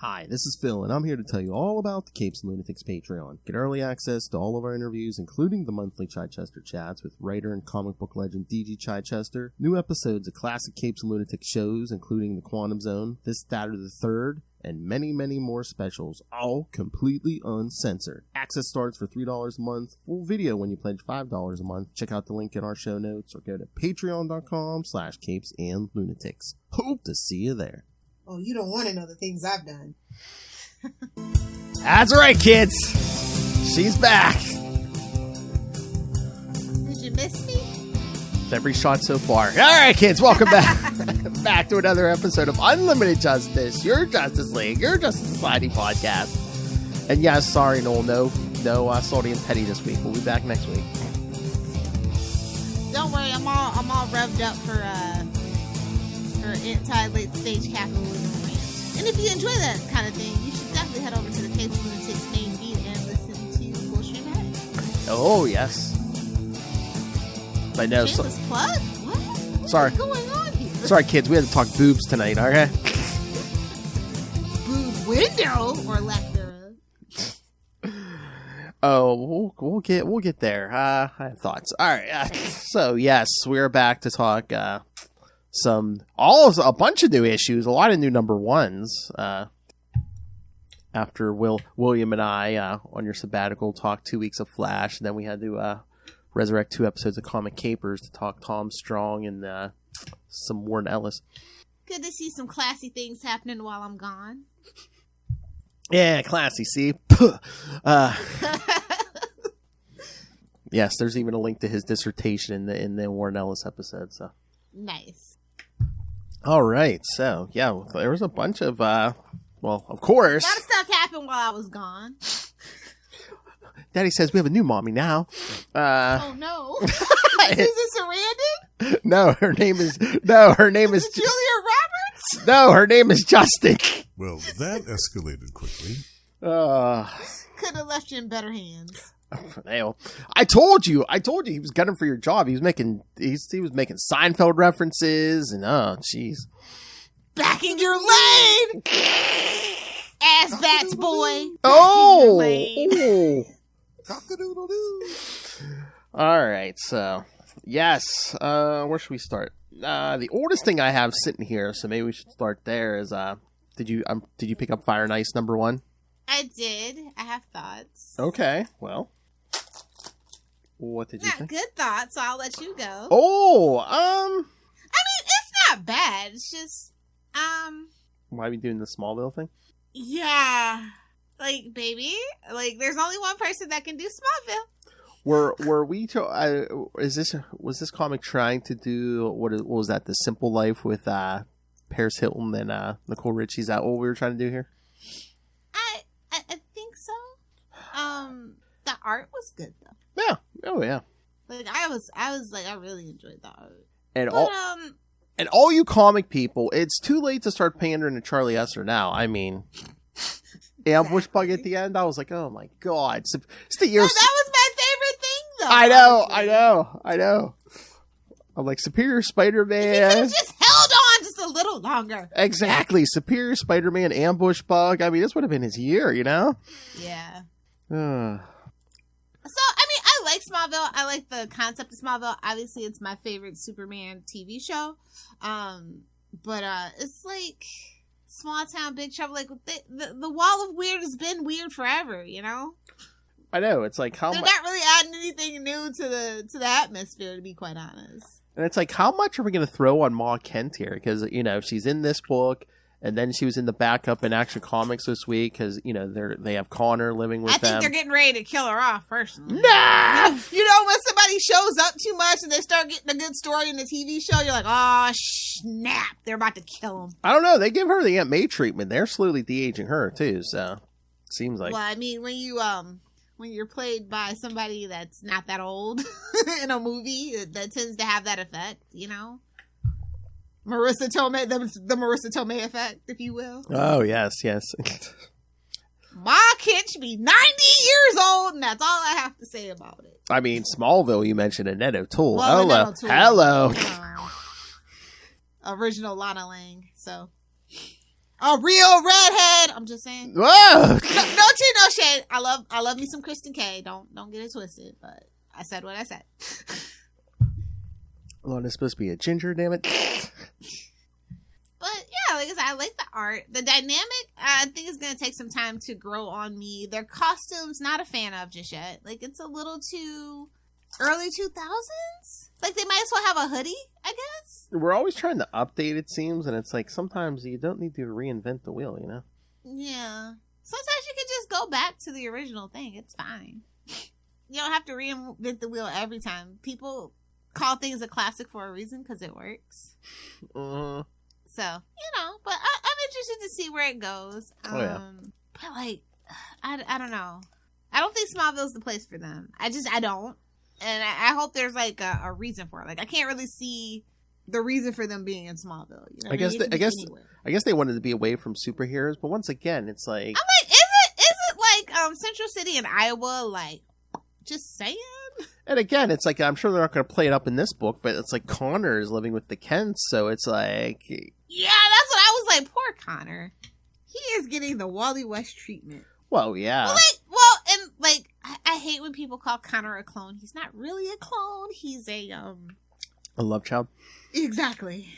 Hi, this is Phil, and I'm here to tell you all about the Capes and Lunatics Patreon. Get early access to all of our interviews, including the monthly Chichester chats with writer and comic book legend D.G. Chichester, new episodes of classic Capes and Lunatics shows, including The Quantum Zone, This, That, or the Third, and many, many more specials, all completely uncensored. Access starts for $3 a month, full video when you pledge $5 a month. Check out the link in our show notes, or go to patreon.com/CapesandLunatics. Hope to see you there. Oh, you don't want to know the things I've done. That's right, kids. She's back. Did you miss me? Every shot so far. All right, kids, welcome back. Back to another episode of Unlimited Justice, your Justice League, your Justice Society podcast. And yes, sorry, Noel, no Salty and Petty this week. We'll be back next week. Don't worry, I'm all revved up for anti-late stage capitalism rant. And if you enjoy that kind of thing, you should definitely head over to the Capes and Lunatics main feed and listen to Full Stream Ahead. Oh, yes. I know. Shameless plug? What? Sorry. What's going on here? Sorry, kids. We had to talk boobs tonight, okay? Boob window or lack thereof. Oh, we'll get there. I have thoughts. All right. So yes, we're back to talk a bunch of new issues, a lot of new number ones. After William and I on your sabbatical talked 2 weeks of Flash, and then we had to resurrect 2 episodes of Comic Capers to talk Tom Strong and some Warren Ellis. Good to see some classy things happening while I'm gone. Yeah, classy. See. Yes, there's even a link to his dissertation in the Warren Ellis episode. So nice. All right, so yeah, there was a bunch of of course. A lot of stuff happened while I was gone. Daddy says we have a new mommy now. Oh no! Is this Sarandon? No, her name is Julia Roberts. No, her name is Justin. Well, that escalated quickly. Could have left you in better hands. I told you he was gunning for your job. He was making Seinfeld references and jeez. Back in your lane, ass bats boy. Oh. Cock-a-doodle-doo. All right, so yes, where should we start? The oldest thing I have sitting here, so maybe we should start there. Is did you pick up Fire and Ice #1? I did. I have thoughts. Okay, well. What did you think? Not good thoughts, so I'll let you go. Oh, I mean, it's not bad. It's just, why are we doing the Smallville thing? Yeah. Like, baby, there's only one person that can do Smallville. Were we was this comic trying to do, what was that, The Simple Life with, Paris Hilton and, Nicole Richie? Is that what we were trying to do here? I think so. The art was good, though. Yeah. Oh, yeah. Like, I really enjoyed the art. And all you comic people, it's too late to start pandering to Charlie Esser now. I mean, ambush bug at the end. I was like, oh my god, it's the year. No, that was my favorite thing, though. I know. I'm like, Superior Spider-Man. If he could have just held on just a little longer. Exactly, Superior Spider-Man, ambush bug. I mean, this would have been his year, you know? Yeah. So, Uh, I mean, I like Smallville. I like the concept of Smallville. Obviously, it's my favorite Superman TV show. But it's like small town, big trouble. Like, the wall of weird has been weird forever, you know? I know. It's like, they're not really adding anything new to the atmosphere, to be quite honest. And it's like, how much are we going to throw on Ma Kent here? Because, you know, she's in this book. And then she was in the backup in Action Comics this week because, you know, they have Connor living with them. I think they're getting ready to kill her off, personally. Nah! You know, when somebody shows up too much and they start getting a good story in the TV show, you're like, oh, snap. They're about to kill them. I don't know. They give her the Aunt May treatment. They're slowly de-aging her, too. So, it seems like. Well, I mean, when you're played by somebody that's not that old in a movie, that tends to have that effect, you know? Marissa Tomei, the Marissa Tomei effect, if you will. Oh, yes. Ma Kent should be 90 years old, and that's all I have to say about it. I mean, Smallville, you mentioned Annette O'Toole. Well, Hello. Original Lana Lang, so. a real redhead. I'm just saying. Whoa! No tea, no shade. I love me some Kristen K. Don't get it twisted. But I said what I said. Well, it's supposed to be a ginger, damn it. But yeah, like I said, I like the art. The dynamic, I think, is going to take some time to grow on me. Their costumes, not a fan of just yet. Like, it's a little too early 2000s. Like, they might as well have a hoodie, I guess. We're always trying to update, it seems, and it's like sometimes you don't need to reinvent the wheel, you know? Yeah. Sometimes you can just go back to the original thing. It's fine. You don't have to reinvent the wheel every time. People call things a classic for a reason because it works. So, but I'm interested to see where it goes. Yeah. But, like, I don't know. I don't think Smallville's the place for them. I don't. And I hope there's, like, a reason for it. Like, I can't really see the reason for them being in Smallville. You know I guess they wanted to be away from superheroes, but once again, it's like... I'm like, is it like, Central City in Iowa, like, just saying? And again, it's like, I'm sure they're not going to play it up in this book, but it's like Connor is living with the Kents, so it's like... Yeah, that's what I was like. Poor Connor. He is getting the Wally West treatment. Well, yeah. I hate when people call Connor a clone. He's not really a clone. He's a love child? Exactly.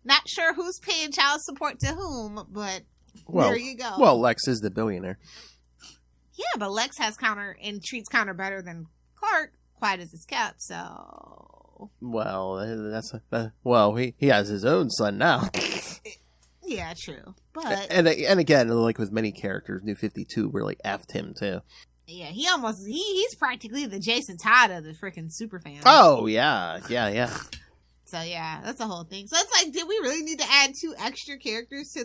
Not sure who's paying child support to whom, but there you go. Well, Lex is the billionaire. Yeah, but Lex has Connor and treats Connor better than Clark, quiet as it's kept, so... Well, he has his own son now. Yeah, true. But and again, like with many characters, New 52 really effed him too. Yeah, he's practically the Jason Todd of the freaking super family. Oh yeah. So yeah, that's the whole thing. So it's like, did we really need to add 2 extra characters to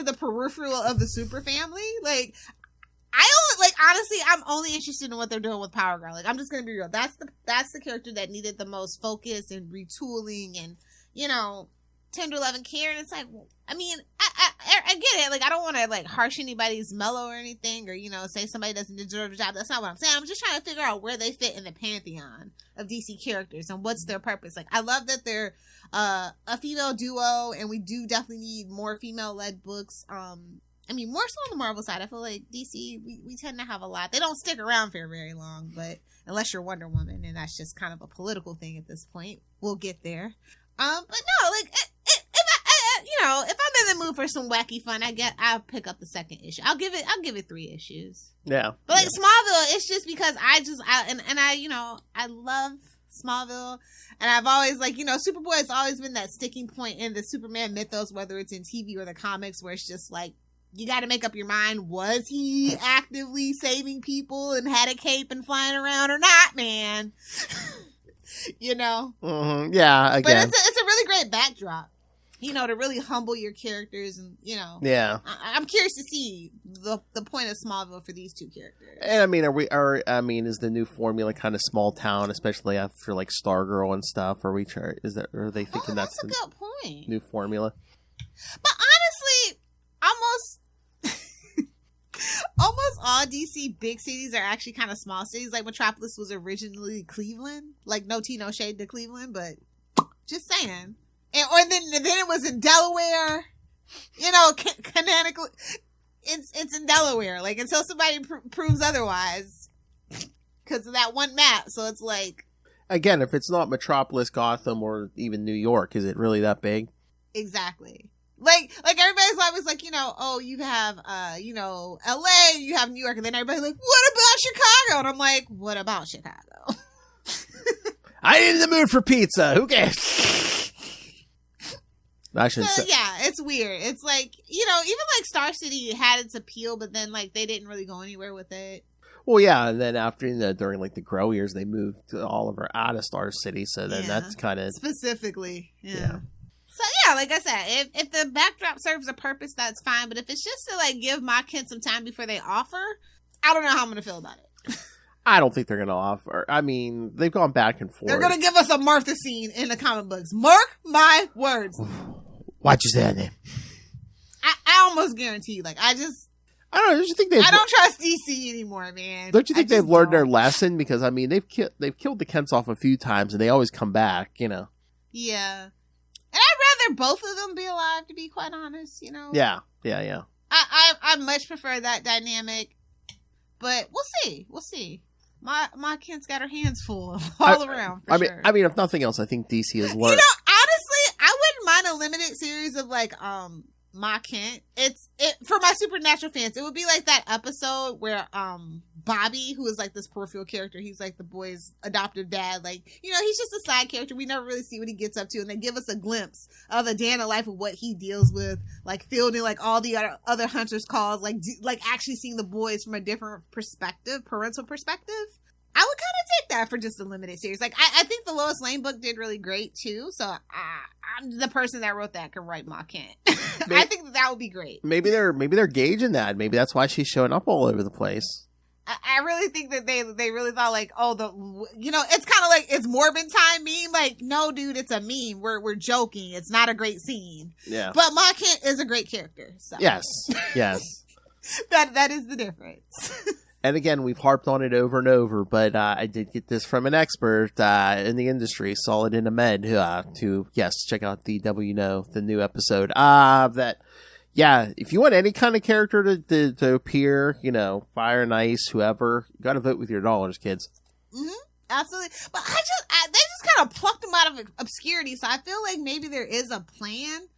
the peripheral of the super family? Like, honestly, I'm only interested in what they're doing with Power Girl. Like, I'm just gonna be real. That's the character that needed the most focus and retooling and, tender love and care. And it's like, I mean, I get it. Like, I don't want to like harsh anybody's mellow or anything, or say somebody doesn't deserve a job. That's not what I'm saying. I'm just trying to figure out where they fit in the pantheon of DC characters and what's their purpose. Like, I love that they're a female duo, and we do definitely need more female-led books. I mean, more so on the Marvel side. I feel like DC, we tend to have a lot. They don't stick around for very long, but unless you're Wonder Woman, and that's just kind of a political thing at this point. We'll get there. But no, like, if I'm in the mood for some wacky fun, I'll pick up the second issue. I'll give it 3 issues. Yeah. But like Smallville, it's just because I love Smallville, and I've always Superboy has always been that sticking point in the Superman mythos, whether it's in TV or the comics, where it's just like, you got to make up your mind. Was he actively saving people and had a cape and flying around or not, man? Mm-hmm. Yeah, again. But it's a really great backdrop, to really humble your characters, and Yeah. I'm curious to see the point of Smallville for these 2 characters. And I mean, is the new formula kind of small town, especially after like Stargirl and stuff? Are they thinking that's a good point? New formula? But honestly, almost all DC big cities are actually kind of small cities. Like, Metropolis was originally Cleveland. Like, no tea, no shade to Cleveland, but just saying. And then it was in Delaware. Canonically, it's in Delaware. Like, until somebody proves otherwise, because of that one map. So it's like, again, if it's not Metropolis, Gotham, or even New York, is it really that big? Exactly. Like everybody's always like, you have, LA, you have New York, and then everybody's like, what about Chicago? And I'm like, what about Chicago? I ain't in the mood for pizza. Who cares? I shouldn't say. Yeah, it's weird. It's like, even like Star City had its appeal, but then like they didn't really go anywhere with it. Well, yeah, and then after during like the Grow years, they moved Oliver out of Star City, so then that's kind of specifically, yeah. So yeah, like I said, if the backdrop serves a purpose, that's fine. But if it's just to like give my kids some time before they offer, I don't know how I'm gonna feel about it. I don't think they're gonna offer. I mean, they've gone back and forth. They're gonna give us a Martha scene in the comic books. Mark my words. Why'd you say that name? I almost guarantee you. Like, I don't know. Don't you think I don't trust DC anymore, man. Don't you think they've learned their lesson? Because I mean, they've killed the Kents off a few times, and they always come back. Yeah. And I'd rather both of them be alive, to be quite honest, you know? Yeah. I much prefer that dynamic, but we'll see. My kid's got her hands full all around, for sure. I mean, if nothing else, I think DC has learned. You know, honestly, I wouldn't mind a limited series of, like, Ma Kent. For my Supernatural fans, it would be like that episode where Bobby, who is like this peripheral character, he's like the boy's adoptive dad, like, you know, he's just a side character. We never really see what he gets up to, and they give us a glimpse of a day in the life of what he deals with, like fielding like all the other hunters' calls, like actually seeing the boys from a different perspective, parental perspective. I would kind of take that for just a limited series. Like, I think the Lois Lane book did really great, too. So, I'm the person that wrote that can write Ma Kent. I think that would be great. Maybe they're gauging that. Maybe that's why she's showing up all over the place. I really think that they really thought, like, it's kind of like, it's Morbin time meme. Like, no, dude, it's a meme. We're joking. It's not a great scene. Yeah. But Ma Kent is a great character. So. Yes. That is the difference. And again, we've harped on it over and over, but I did get this from an expert in the industry, Solid in Ahmed, to check out the new episode. If you want any kind of character to appear, you know, Fire and Ice, whoever, you got to vote with your dollars, kids. Mm-hmm. Absolutely. But they just kind of plucked them out of obscurity, so I feel like maybe there is a plan.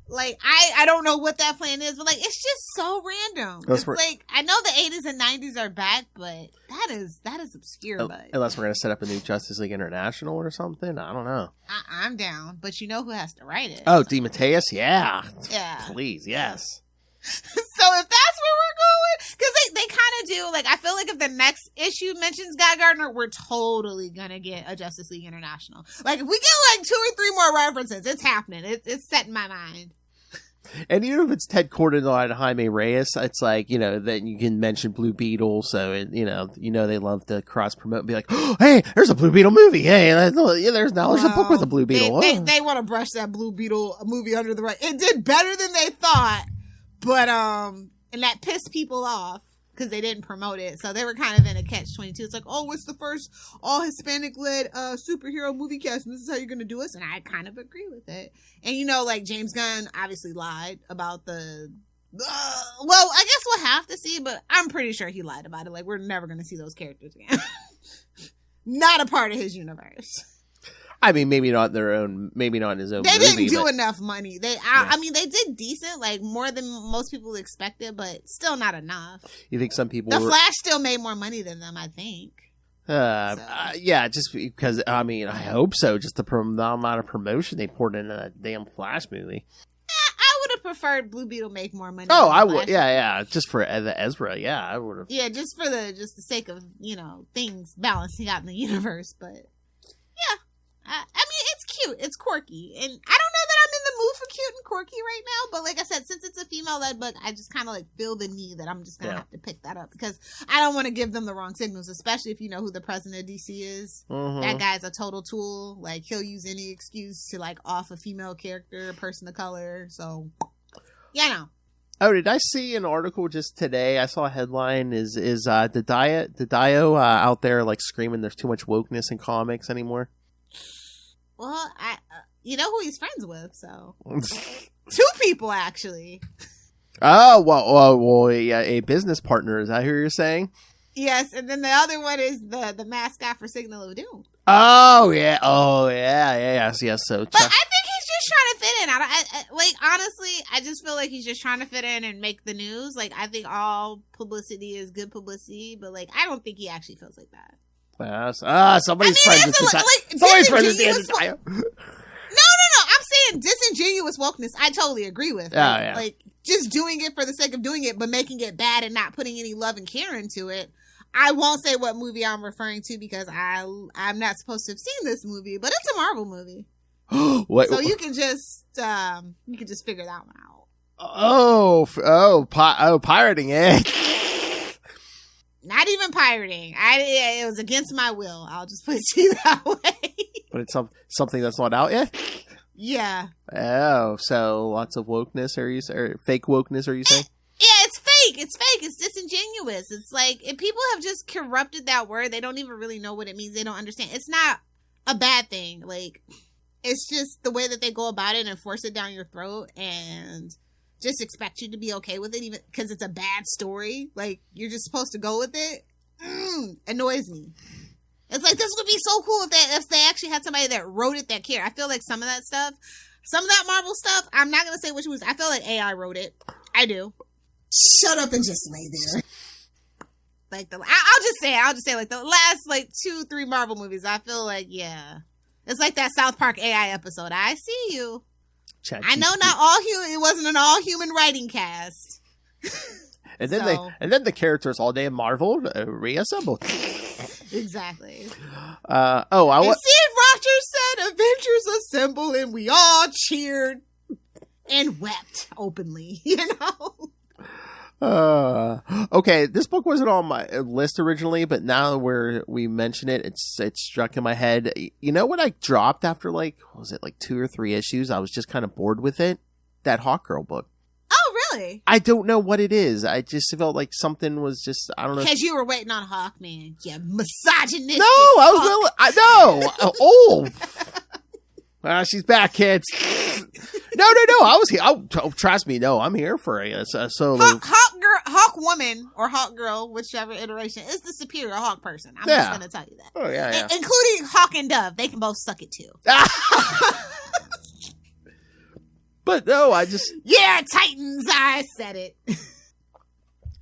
Like, I don't know what that plan is, but, like, it's just so random. Like, I know the 80s and 90s are back, but that is obscure. Unless we're going to set up a new Justice League International or something. I don't know. I'm down, but you know who has to write it. Oh, DeMatteis? Yeah. Yeah. Please, yes. So if that's where we're going, because they kind of do, like, I feel like if the next issue mentions Guy Gardner, we're totally gonna get a Justice League International. Like, if we get like 2 or 3 more references, it's happening. It's set in my mind. And even if it's Ted Coordinator and Jaime Reyes, it's like, you know, that you can mention Blue Beetle, so you know they love to cross promote and be like, oh, hey, there's a Blue Beetle movie. Hey, there's a book with a Blue Beetle. They want to brush that Blue Beetle movie under the rug. It did better than they thought, but and that pissed people off because they didn't promote it, so they were kind of in a catch-22. It's like, oh, it's the first all Hispanic-led superhero movie cast, and this is how you're going to do us, and I kind of agree with it. And, you know, like, James Gunn obviously lied about well, I guess we'll have to see, but I'm pretty sure he lied about it. Like, we're never going to see those characters again. Not a part of his universe. I mean, maybe not in his own They movie. Didn't do enough money. I mean, they did decent, like, more than most people expected, but still not enough. You think some people... The Flash still made more money than them, I think. Yeah, just because, I mean, I hope so. Just the amount of promotion they poured into that damn Flash movie. I would have preferred Blue Beetle make more money. Oh, I would. Yeah. Just for the Ezra. Yeah, I would have. Yeah, just for the sake of, you know, things balancing out in the universe. But yeah, I mean, it's cute. It's quirky. And I don't know that I'm in the mood for cute and quirky right now. But like I said, since it's a female-led book, I just kind of like feel the need that I'm just going to have to pick that up. Because I don't want to give them the wrong signals, especially if you know who the president of DC is. Mm-hmm. That guy's a total tool. Like, he'll use any excuse to like off a female character, a person of color. So, yeah, no. Oh, did I see an article just today? I saw a headline. Is the Dio out there like screaming there's too much wokeness in comics anymore? Well, you know who he's friends with, so 2 people actually. Oh, well, a business partner. Is that who you're saying? Yes, and then the other one is the mascot for Signal of Doom. Oh yeah. Yes. So, but I think he's just trying to fit in. I like, honestly, I just feel like he's just trying to fit in and make the news. Like, I think all publicity is good publicity, but like, I don't think he actually feels like that. Somebody's friends with somebody's friends with Dio. No. I'm saying disingenuous wokeness. I totally agree with. Yeah. Like, just doing it for the sake of doing it, but making it bad and not putting any love and care into it. I won't say what movie I'm referring to because I'm not supposed to have seen this movie, but it's a Marvel movie. So you can just figure that one out. Pirating it. Not even pirating. It was against my will. I'll just put it to you that way. But it's something that's not out yet? Yeah. Oh, so lots of wokeness, or fake wokeness, are you saying? Yeah, it's fake. It's disingenuous. It's like, if people have just corrupted that word, they don't even really know what it means. They don't understand. It's not a bad thing. Like, it's just the way that they go about it and force it down your throat and just expect you to be okay with it, even because it's a bad story. Like, you're just supposed to go with it. Annoys me. It's like, this would be so cool if they actually had somebody that wrote it that cared. I feel like some of that Marvel stuff, I'm not going to say which was, I feel like AI wrote it. I do. Shut up and just lay there. Like, I'll just say, like, the last, like, 2-3 Marvel movies, I feel like, yeah. It's like that South Park AI episode. I see you. I know not all it wasn't an all-human writing cast. And then the characters all day in Marvel reassembled. Exactly. And Steve Rogers said, "Avengers assemble," and we all cheered and wept openly. You know. Okay, this book wasn't on my list originally, but now where we mention it, it's struck in my head. You know what I dropped after like 2 or 3 issues? I was just kind of bored with it. That Hawkgirl book. Oh, really? I don't know what it is. I just felt like something was just, I don't know. Because you were waiting on Hawkman. Yeah, misogynistic. No, she's back, kids. No. I was here. Oh, trust me. No, I'm here for a solo. Hawkwoman or Hawkgirl, whichever iteration, is the superior Hawk person. I'm just going to tell you that. Oh, yeah. Including Hawk and Dove. They can both suck it too. But no, I just... Yeah, Titans, I said it.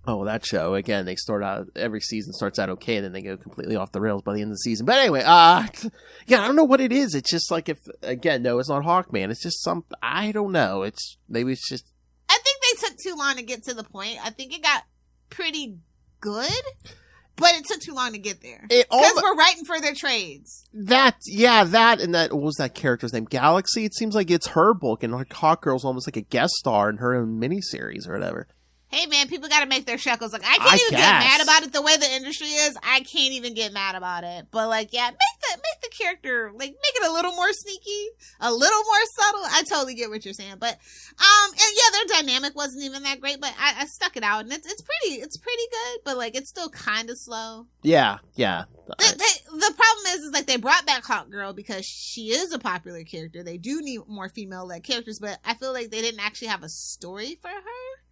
Oh, that show, again, they start out, every season starts out okay, and then they go completely off the rails by the end of the season. But anyway, yeah, I don't know what it is. It's just like it's not Hawkman. It's just I don't know. Maybe it's just... I think they took too long to get to the point. I think it got pretty good, but it took too long to get there. Because we're writing for their trades. And that, what was that character's name? Galaxy? It seems like it's her book, and like Hawkgirl's almost like a guest star in her own miniseries or whatever. Hey, man, people got to make their shekels. Like, I can't even get mad about it the way the industry is. I can't even get mad about it. But, like, yeah, make the character, like, make it a little more sneaky, a little more subtle. I totally get what you're saying. But, and yeah, their dynamic wasn't even that great, but I stuck it out, and it's pretty good, but, like, it's still kind of slow. Yeah. The problem is like, they brought back Hawkgirl because she is a popular character. They do need more female-led characters, but I feel like they didn't actually have a story for her.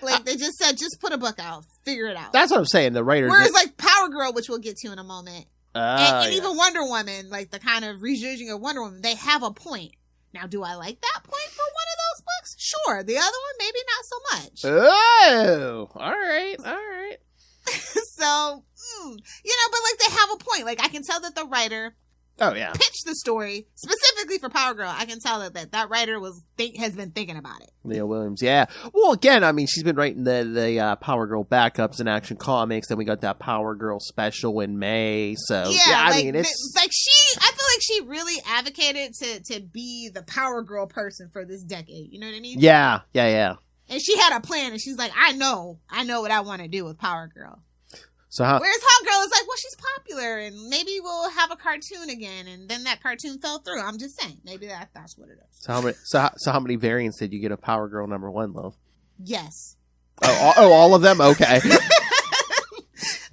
Like, they just said, just put a book out. Figure it out. That's what I'm saying. The writers... Whereas, like, Power Girl, which we'll get to in a moment, and even Wonder Woman, like, the kind of rejudging of Wonder Woman, they have a point. Now, do I like that point for one of those books? Sure. The other one, maybe not so much. Oh! All right. So, but, like, they have a point. Like, I can tell that the writer... Oh, yeah. Pitched the story specifically for Power Girl. I can tell that writer has been thinking about it. Leah Williams, yeah. Well, again, I mean, she's been writing the Power Girl backups in Action Comics. Then we got that Power Girl special in May. So I mean, it's like I feel like she really advocated to be the Power Girl person for this decade. You know what I mean? Yeah. And she had a plan, and she's like, I know what I want to do with Power Girl. So whereas Hawkgirl is like, well, she's popular, and maybe we'll have a cartoon again, and then that cartoon fell through. I'm just saying, maybe that's what it is. So how many variants did you get of Power Girl #1, love? Yes. Oh, all of them? Okay.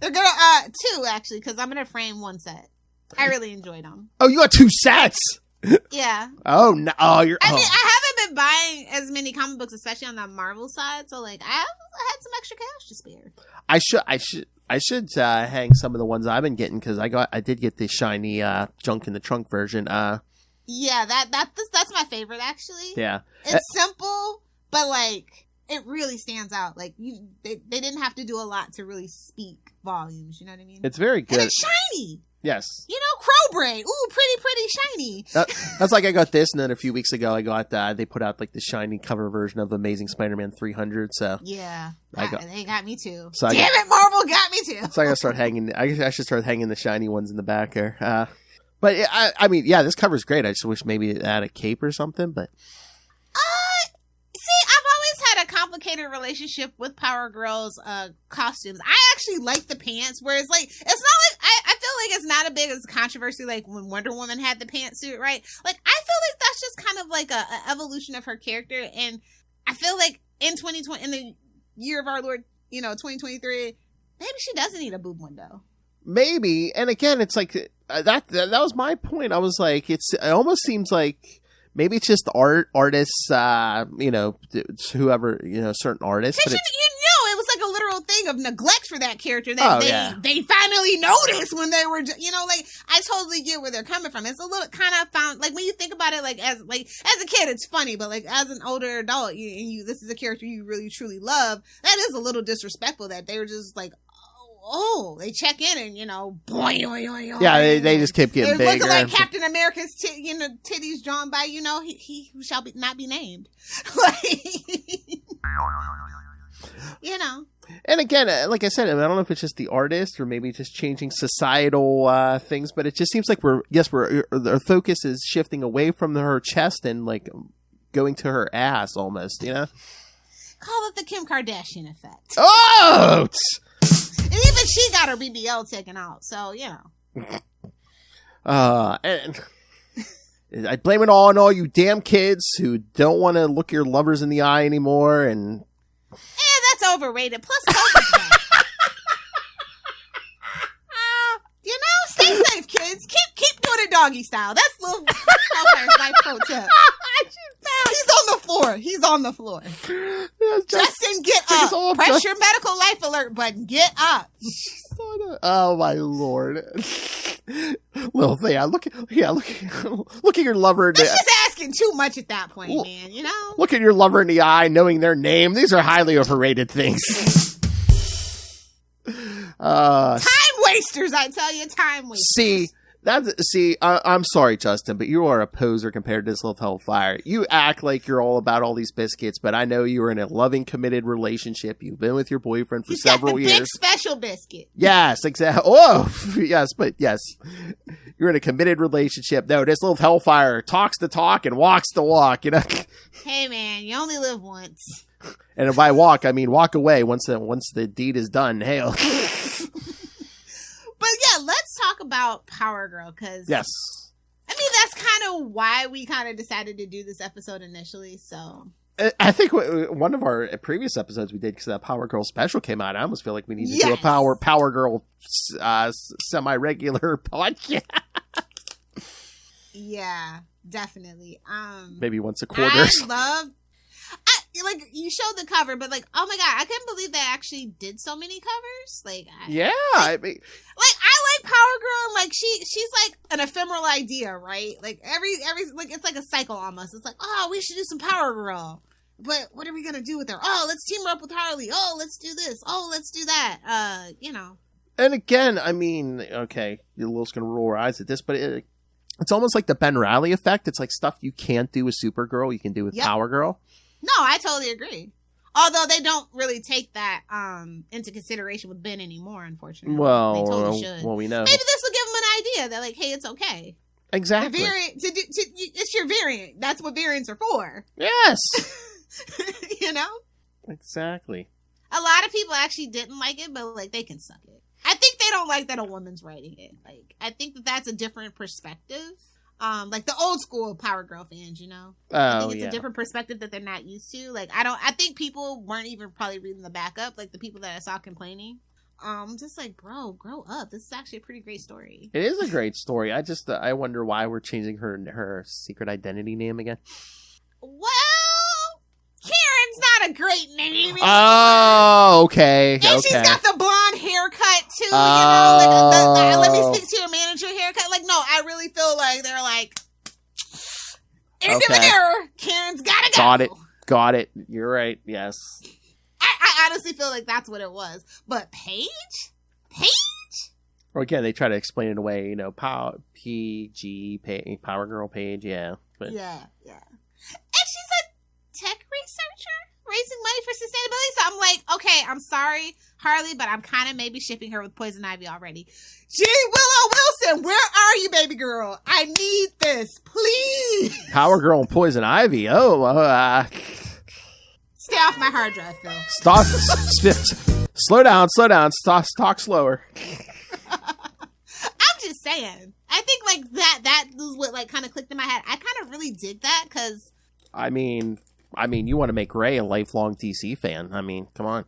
They're gonna 2 actually, because I'm gonna frame 1 set. I really enjoyed them. Oh, you got 2 sets. Yeah. Oh no! I mean, I haven't been buying as many comic books, especially on the Marvel side. So, like, I had some extra cash to spare. I should hang some of the ones I've been getting, because I did get the shiny junk in the trunk version. Yeah, that's my favorite, actually. Yeah, it's simple, but like it really stands out. Like they didn't have to do a lot to really speak volumes. You know what I mean? It's very good. And it's shiny. Yes. You know, crow brain. Ooh, pretty shiny. That's like I got this, and then a few weeks ago I got they put out like the shiny cover version of Amazing Spider-Man 300. So yeah, they got me too. So Damn it, Marvel got me too. So I gotta start hanging. I should start hanging the shiny ones in the back there. But I mean, yeah, this cover's great. I just wish maybe it had a cape or something. But see, I've always had a complicated relationship with Power Girl's costumes. I actually like the pants, where it's like, it's not like, I feel like it's not a big as controversy like when Wonder Woman had the pantsuit, right? Like, I feel like that's just kind of like a evolution of her character, and I feel like in 2020, in the year of our Lord, 2023, maybe she doesn't need a boob window. maybe. And again, it's like that was my point. I was like, it almost seems like maybe it's just artists, whoever, certain artists. But it was like a literal thing of neglect for that character that they finally noticed when they were, I totally get where they're coming from. It's a little kind of found, like when you think about it, as a kid, it's funny, but like as an older adult, this is a character you really truly love. That is a little disrespectful that they were just like, they check in and, boing, yeah, they just kept getting bigger. Looking like Captain America's titties drawn by, he who shall not be named. And again, like I said, I don't know if it's just the artist or maybe just changing societal things, but it just seems like our focus is shifting away from her chest and like going to her ass almost, Call it the Kim Kardashian effect. Oh! And even she got her BBL taken out, so, and I blame it all on all you damn kids who don't want to look your lovers in the eye anymore, and... that's overrated. Plus, COVID's back. Stay safe, kids. Keep doing it doggy style. That's little my pro tip. He's on the floor. Yeah, Justin, get up. Press your medical life alert button. Get up. Oh my lord. Little thing. Look at your lover. That's just asking too much at that point, man. Look at your lover in the eye, knowing their name. These are highly overrated things. Time wasters, I tell you, time wasters. I'm sorry, Justin, but you are a poser compared to this little hellfire. You act like you're all about all these biscuits, but I know you are in a loving, committed relationship. You've been with your boyfriend for several years. Big special biscuit. Yes, exactly. Oh, yes, but yes, you're in a committed relationship. No, this little hellfire talks the talk and walks the walk. Hey, man, you only live once. And by walk, I mean walk away once the deed is done. Hail. But yeah, let's talk about Power Girl, because yes, I mean that's kind of why we kind of decided to do this episode initially. So I think one of our previous episodes we did, because that Power Girl special came out, I almost feel like we need to do a Power Girl semi-regular podcast. Yeah, definitely. Maybe once a quarter. You showed the cover, but oh my god, I couldn't believe they actually did so many covers. I like Power Girl, and she's like an ephemeral idea, right? Like every it's like a cycle almost. It's like, oh, we should do some Power Girl, but what are we gonna do with her? Oh, let's team her up with Harley. Oh, let's do this. Oh, let's do that. And again, I mean, okay, Lilith's gonna roll her eyes at this, but it's almost like the Ben Reilly effect. It's like stuff you can't do with Supergirl, you can do with Power Girl. No, I totally agree. Although they don't really take that into consideration with Ben anymore, unfortunately. Well, they totally should. Well, we know. Maybe this will give them an idea that, hey, it's okay. Exactly. It's your variant. That's what variants are for. Yes. Exactly. A lot of people actually didn't like it, but they can suck it. I think they don't like that a woman's writing it. I think that's a different perspective. The old school Power Girl fans, I think it's a different perspective that they're not used to. I think people weren't even probably reading the backup, the people that I saw complaining. Just bro, grow up. This is actually a pretty great story. It is a great story. I wonder why we're changing her secret identity name again. Well, Karen's not a great name anymore. Oh, okay. And she's got the blonde haircut too. Let me speak to your manager haircut. No, I really feel like they're end of an era. Karen's gotta go. Got it. You're right. Yes. I honestly feel like that's what it was. But Paige? Or again, they try to explain it away. Power Girl Paige. Yeah. But. Yeah. And she's a tech researcher raising money for sustainability. So I'm like, okay, I'm sorry, Harley, but I'm kind of maybe shipping her with Poison Ivy already. G. Willow Wilson, where are you, baby girl? I need this, please. Power Girl and Poison Ivy. Oh, stay off my hard drive, Phil. Stop. Slow down. Talk slower. I'm just saying. I think that was what kind of clicked in my head. I kind of really dig that because. I mean, you want to make Ray a lifelong DC fan. I mean, come on.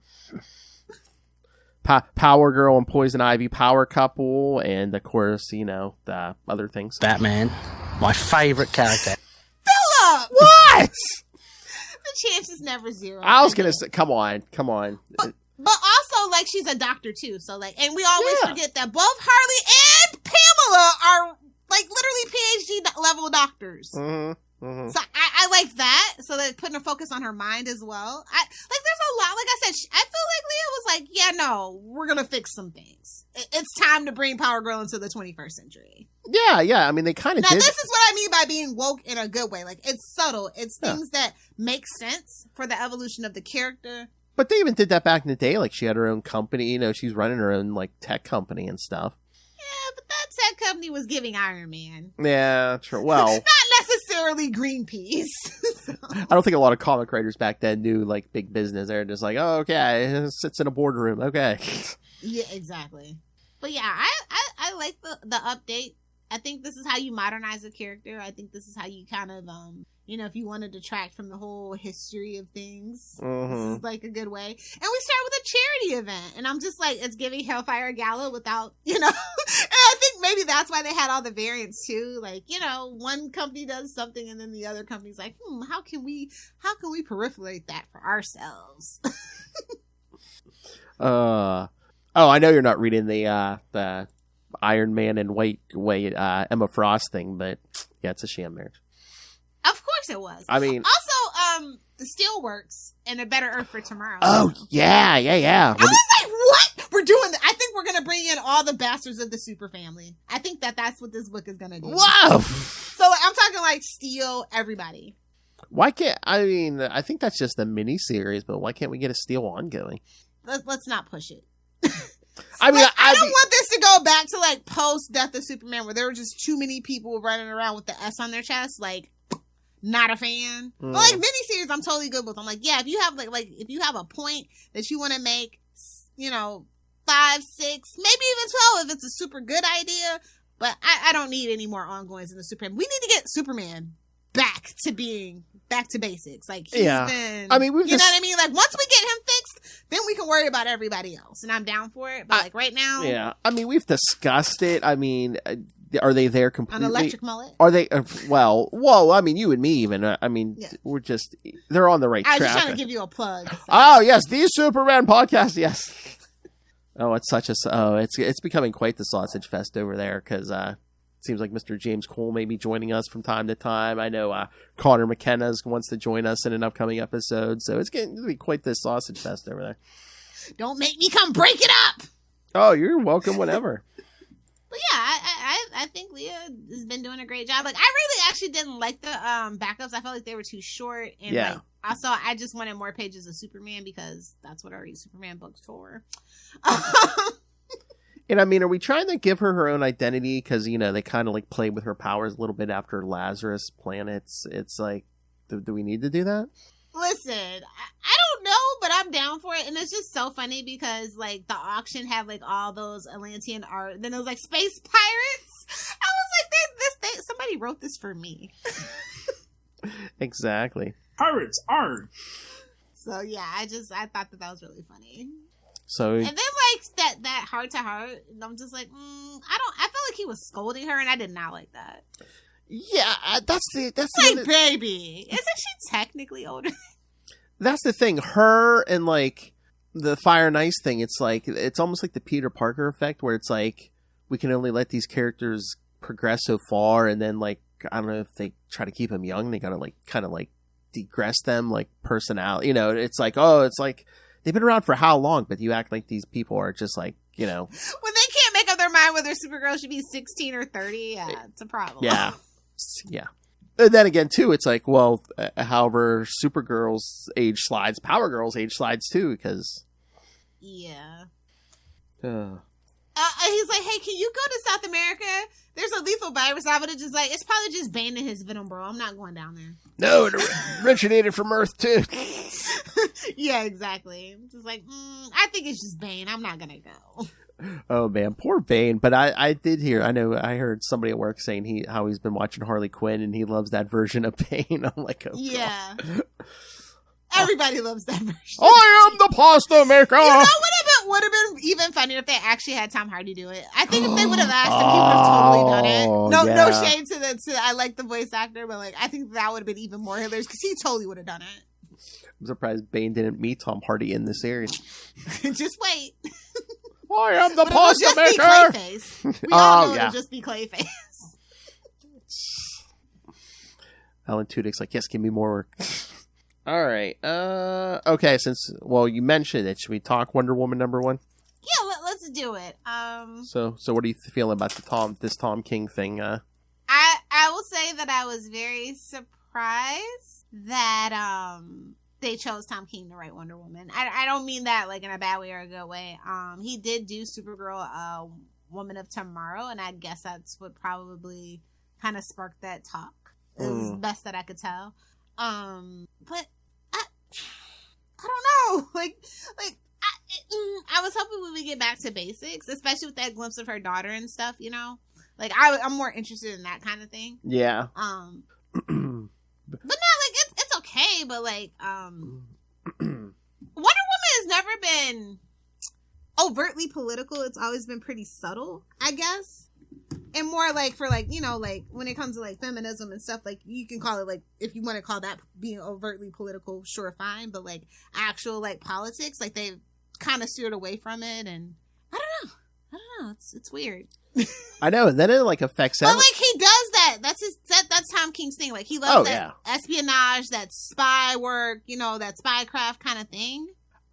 Power Girl and Poison Ivy power couple, and of course, the other things. Batman, my favorite character. Philip! What? The chance is never zero. I was gonna say, come on. But also, like, she's a doctor too, so like, and we always forget that both Harley and Pamela are like literally PhD level doctors. Mm-hmm. So I like that. So they're putting a focus on her mind as well. There's a lot. Like I said, I feel like Leah was like, yeah, no, we're gonna fix some things. It's time to bring Power Girl into the 21st century. Yeah. I mean, they kind of did. Now, this is what I mean by being woke in a good way. Like, it's subtle. It's things that make sense for the evolution of the character. But they even did that back in the day. Like, she had her own company. She's running her own, like, tech company and stuff. Yeah, but that tech company was giving Iron Man. Yeah, true. Well, not necessarily Greenpeace. So. I don't think a lot of comic writers back then knew, like, big business. They're just like, oh, okay, it sits in a boardroom. Okay. Yeah, exactly. But yeah, I like the update. I think this is how you modernize a character. I think this is how you kind of, if you want to detract from the whole history of things, this is like a good way. And we start with a charity event. And I'm just like, it's giving Hellfire Gala without, and I think maybe that's why they had all the variants too. Like, one company does something and then the other company's like, how can we proliferate that for ourselves? I know you're not reading the Iron Man and White Emma Frost thing, but yeah, it's a sham marriage. Of course it was. I mean, also, the Steelworks and A Better Earth for Tomorrow. Oh yeah. I was like, what? We're doing I think we're gonna bring in all the bastards of the super family. I think that's what this book is gonna do. Whoa! So I'm talking like Steel, everybody. Why can't I think that's just a mini series, but why can't we get a Steel ongoing? Let's not push it. I mean, I don't want this to go back to like post Death of Superman, where there were just too many people running around with the S on their chest. Like, not a fan. But like miniseries, I'm totally good with. I'm like, yeah, if you have like if you have a point that you want to make, 5, 6, maybe even 12, if it's a super good idea. But I don't need any more ongoings in the Superman. We need to get Superman back to basics. Like, he's been, I mean, know what I mean? Like, once we get him fixed, then we can worry about everybody else. And I'm down for it. But like right now. Yeah. I mean, we've discussed it. I mean, are they there completely? An electric mullet? Are they, whoa, I mean, you and me even. We're just, they're on the right track. I was just trying to give you a plug. So. Oh, yes. The Superman podcast. Yes. Oh, it's becoming quite the sausage fest over there because, it seems like Mr. James Cole may be joining us from time to time. I know Connor McKenna wants to join us in an upcoming episode, so it's going to be quite the sausage fest over there. Don't make me come break it up! Oh, you're welcome whenever. But yeah, I think Leah has been doing a great job. Like, I really actually didn't like the backups. I felt like they were too short. And like, also, I just wanted more pages of Superman because that's what I read Superman books for. And I mean, are we trying to give her own identity? Because, they kind of like play with her powers a little bit after Lazarus planets. It's like, do we need to do that? Listen, I don't know, but I'm down for it. And it's just so funny because like the auction had like all those Atlantean art. Then it was like space pirates. I was like, somebody wrote this for me. Exactly. Pirates art. So yeah, I thought that was really funny. So, and then like that heart to heart, I'm just like, I felt like he was scolding her, and I did not like that. Yeah, that's like, baby, isn't she technically older? That's the thing. Her and like the Fire and Ice thing. It's like it's almost like the Peter Parker effect, where it's like we can only let these characters progress so far, and then like I don't know if they try to keep them young, they gotta like kind of like degress them like personality. It's like they've been around for how long, but you act like these people are just like, when they can't make up their mind whether Supergirl should be 16 or 30, yeah, it's a problem. Yeah. Yeah. And then again, too, it's like, well, however Supergirl's age slides, Power Girl's age slides, too, because... Yeah. He's like, hey, can you go to South America? There's a lethal virus. I would have just like, it's probably just Bane and his Venom, bro. I'm not going down there. No, it originated from Earth, too. Yeah, exactly. Just like, I think it's just Bane. I'm not going to go. Oh, man. Poor Bane. But I did hear, I heard somebody at work saying how he's been watching Harley Quinn and he loves that version of Bane. I'm like, oh, yeah. God. Everybody loves that version. I am the pasta maker. You know what would have been even funnier if they actually had Tom Hardy do it. I think if they would have asked him, he would have totally done it. No shade to I like the voice actor, but like I think that would have been even more hilarious because he totally would have done it. I'm surprised Bane didn't meet Tom Hardy in this series. Just wait. I am the pasta just maker. Be Clayface. We all know it'll just be Clayface. Alan Tudyk's like, yes, give me more work. All right. Okay, you mentioned it, should we talk Wonder Woman #1? Yeah, let's do it. So what are you feeling about this Tom King thing? I will say that I was very surprised that they chose Tom King to write Wonder Woman. I don't mean that like in a bad way or a good way. He did do Supergirl, Woman of Tomorrow, and I guess that's what probably kind of sparked that talk. It was the best that I could tell. But I don't know. I was hoping we would get back to basics, especially with that glimpse of her daughter and stuff, you know? Like, I'm more interested in that kind of thing. Yeah. But no, like, it's okay, but like, Wonder Woman has never been overtly political. It's always been pretty subtle, I guess. And more like for like, you know, like when it comes to like feminism and stuff, like you can call it like, if you want to call that being overtly political, sure, fine. But like actual like politics, like they've kind of steered away from it. And I don't know. It's weird. I know. And then it like affects But like he does that. That's Tom King's thing. Like he loves espionage, that spy work, you know, that spycraft kind of thing.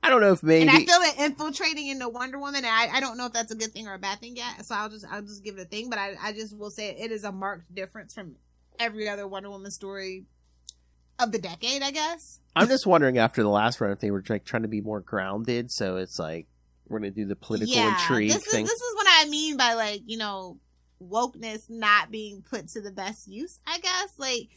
I don't know if maybe. And I feel it infiltrating into Wonder Woman, and I don't know if that's a good thing or a bad thing yet. So I'll just give it a thing, but I just will say it is a marked difference from every other Wonder Woman story of the decade, I guess. I'm just wondering after the last run if they were like trying to be more grounded, so it's like we're gonna do the political intrigue thing. This is what I mean by like, you know, wokeness not being put to the best use, I guess. Like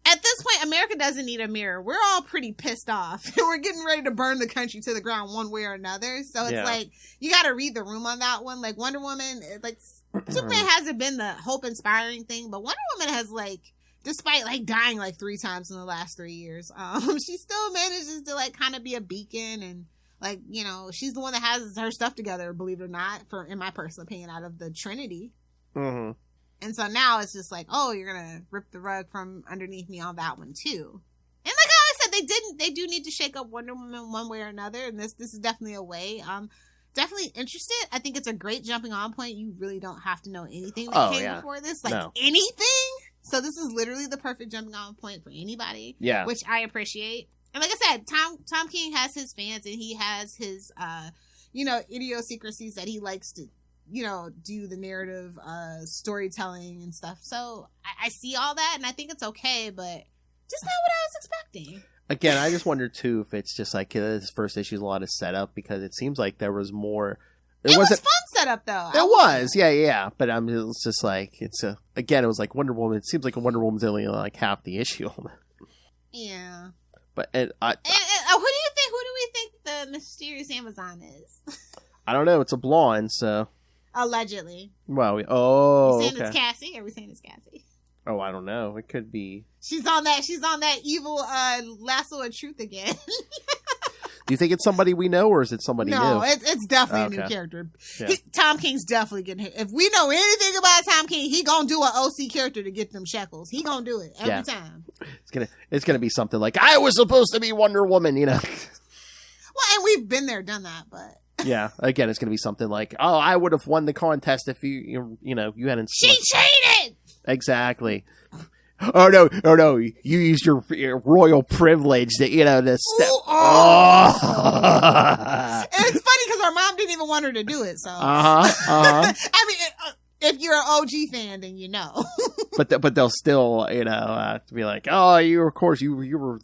at this point, America doesn't need a mirror. We're all pretty pissed off. We're getting ready to burn the country to the ground one way or another. So it's like, you got to read the room on that one. Like Wonder Woman, like Superman hasn't been the hope-inspiring thing, but Wonder Woman has like, despite like dying like 3 times in the last 3 years, she still manages to like kind of be a beacon and like, you know, she's the one that has her stuff together, believe it or not, in my personal opinion, out of the Trinity. Mm-hmm. And so now it's just like, oh, you're gonna rip the rug from underneath me on that one too. And like I said, they do need to shake up Wonder Woman one way or another, and this is definitely a way. Definitely interested. I think it's a great jumping on point. You really don't have to know anything that came before this, like anything. So this is literally the perfect jumping on point for anybody. Yeah, which I appreciate. And like I said, Tom King has his fans, and he has his you know, idiosyncrasies that he likes to, you know, do the narrative storytelling and stuff. So I see all that, and I think it's okay, but just not what I was expecting. Again, I just wonder too if it's just like this first issue is a lot of setup, because it seems like there was more. It was fun setup though. It was, yeah. But it's just like it was like Wonder Woman. It seems like a Wonder Woman's only like half the issue. Yeah. But who do you think? Who do we think the mysterious Amazon is? I don't know. It's a blonde, so. Allegedly. Well, Are we saying it's Cassie? Are we saying it's Cassie? Oh, I don't know. It could be. She's on that evil lasso of truth again. Do you think it's somebody we know, or is it somebody new? No, it's definitely a new character. Yeah. Tom King's definitely getting hit. If we know anything about Tom King, he gonna do an OC character to get them shekels. He gonna do it every time. It's gonna be something like, I was supposed to be Wonder Woman, you know. Well, and we've been there, done that, but. Yeah, again, it's going to be something like, oh, I would have won the contest if you hadn't. She cheated! Exactly. Oh no, you used your royal privilege to, to step. And it's funny because our mom didn't even want her to do it, so. I mean, if you're an OG fan, then you know. but they'll still, be like, oh, you were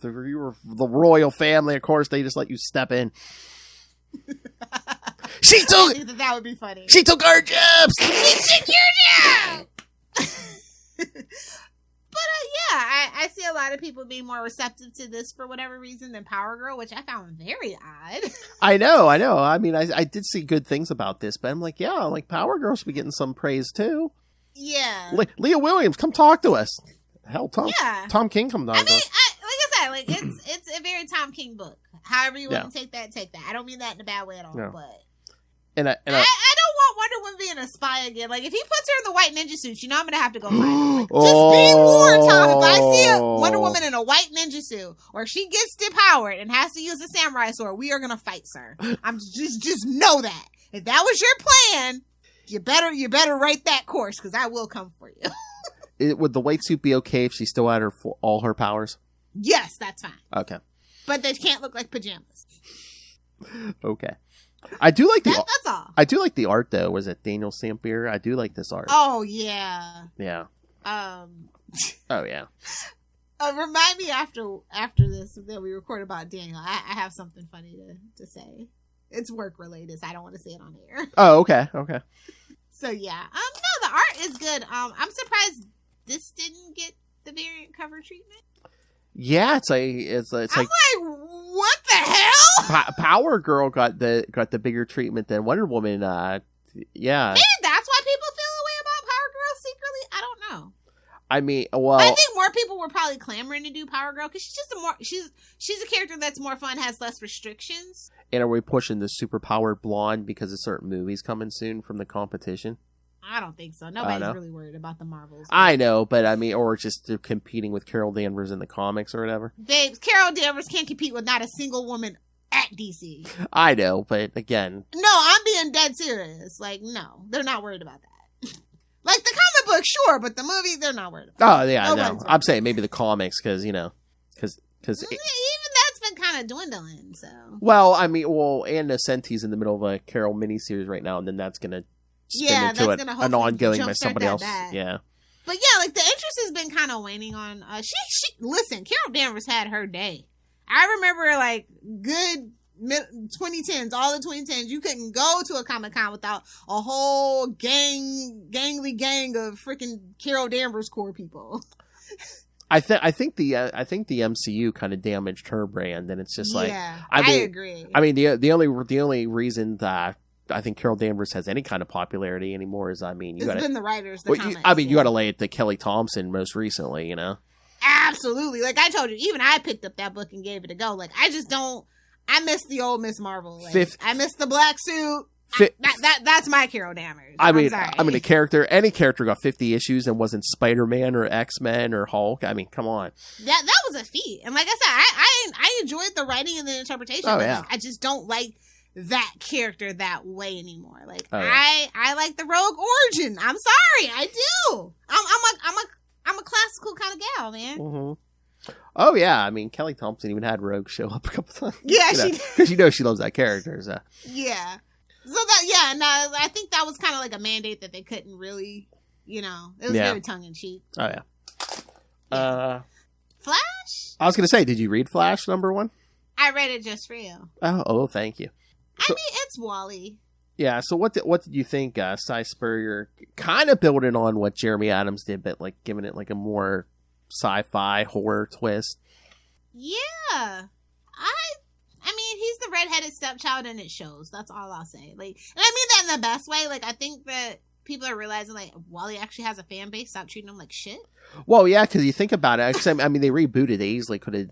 the royal family. Of course, they just let you step in. I think that would be funny. She took our jobs. She took your job. But I see a lot of people being more receptive to this for whatever reason than Power Girl, which I found very odd. I know. I mean, I did see good things about this, but I'm like, Power Girl should be getting some praise too. Yeah. Leah Williams, come talk to us. Hell, Tom King, come talk to us. It's a very Tom King book. However you want to take that. I don't mean that in a bad way at all, but And I don't want Wonder Woman being a spy again. Like, if he puts her in the white ninja suit, you know I'm gonna have to go find her. Like, just be warned, Tom. If I see a Wonder Woman in a white ninja suit, or she gets depowered and has to use a samurai sword, we are gonna fight, sir. I'm just know that. If that was your plan, you better write that course, because I will come for you. Would the white suit be okay if she still had all her powers? Yes, that's fine. Okay. But they can't look like pajamas. Okay. I do like that's all. I do like the art though. Was it Daniel Sampier? I do like this art. Oh yeah. Yeah. Oh yeah. Remind me after this that we record about Daniel. I have something funny to say. It's work related, so I don't want to say it on air. Oh, okay. Okay. So yeah. No, the art is good. I'm surprised this didn't get the variant cover treatment. Yeah, it's like what the hell? Power Girl got the bigger treatment than Wonder Woman. Yeah. Maybe that's why people feel a way about Power Girl secretly. I don't know. I mean, well, I think more people were probably clamoring to do Power Girl because she's a character that's more fun, has less restrictions. And are we pushing the superpowered blonde because of certain movies coming soon from the competition? I don't think so. Nobody's really worried about the Marvels. I know, but I mean, or just competing with Carol Danvers in the comics or whatever. Babes, Carol Danvers can't compete with not a single woman at DC. I know, but again. No, I'm being dead serious. Like, no, they're not worried about that. Like, the comic book, sure, but the movie, they're not worried about. Oh, yeah, no. I'm saying maybe the comics, because even that's been kind of dwindling, so. Well, I mean, Ann Nocenti's in the middle of a Carol miniseries right now, and then that's going to spin into an ongoing by somebody else. Yeah. But yeah, like, the interest has been kind of waning on, listen, Carol Danvers had her day. I remember, like, good 2010s, all the 2010s, you couldn't go to a Comic-Con without a whole gangly gang of freaking Carol Danvers core people. I think the MCU kind of damaged her brand, and it's just like, yeah, I agree. I mean, the only reason that I think Carol Danvers has any kind of popularity anymore is, I mean, it's been the writers, comments, you got to lay it to Kelly Thompson most recently, you know. Absolutely, like I told you, even I picked up that book and gave it a go. Like, I miss the old Miss Marvel. Like, I miss the black suit. That's my Carol Danvers. Any character got 50 issues and wasn't Spider-Man or X-Men or Hulk. I mean, come on. That was a feat. And like I said, I enjoyed the writing and the interpretation. Oh, but yeah. Like, I just don't like that character that way anymore. Like, oh, yeah. I like the rogue origin. I'm sorry, I do. I'm a classical kind of gal, man. Mm-hmm. Oh yeah, I mean, Kelly Thompson even had Rogue show up a couple times. Yeah, she did. Because she loves that character. So. Yeah. So I think that was kind of like a mandate that they couldn't really, it was very tongue in cheek. Oh yeah. Flash? I was gonna say, did you read Flash #1? I read it just for you. Oh, thank you. I mean, it's Wally. Yeah. So what did you think? Cy Spurrier kind of building on what Jeremy Adams did, but like giving it like a more sci-fi horror twist. Yeah. I mean, he's the redheaded stepchild, and it shows. That's all I'll say. Like, and I mean that in the best way. Like, I think that people are realizing, like, Wally actually has a fan base. Stop treating him like shit. Well, yeah, because you think about it. I mean, they rebooted. They easily could have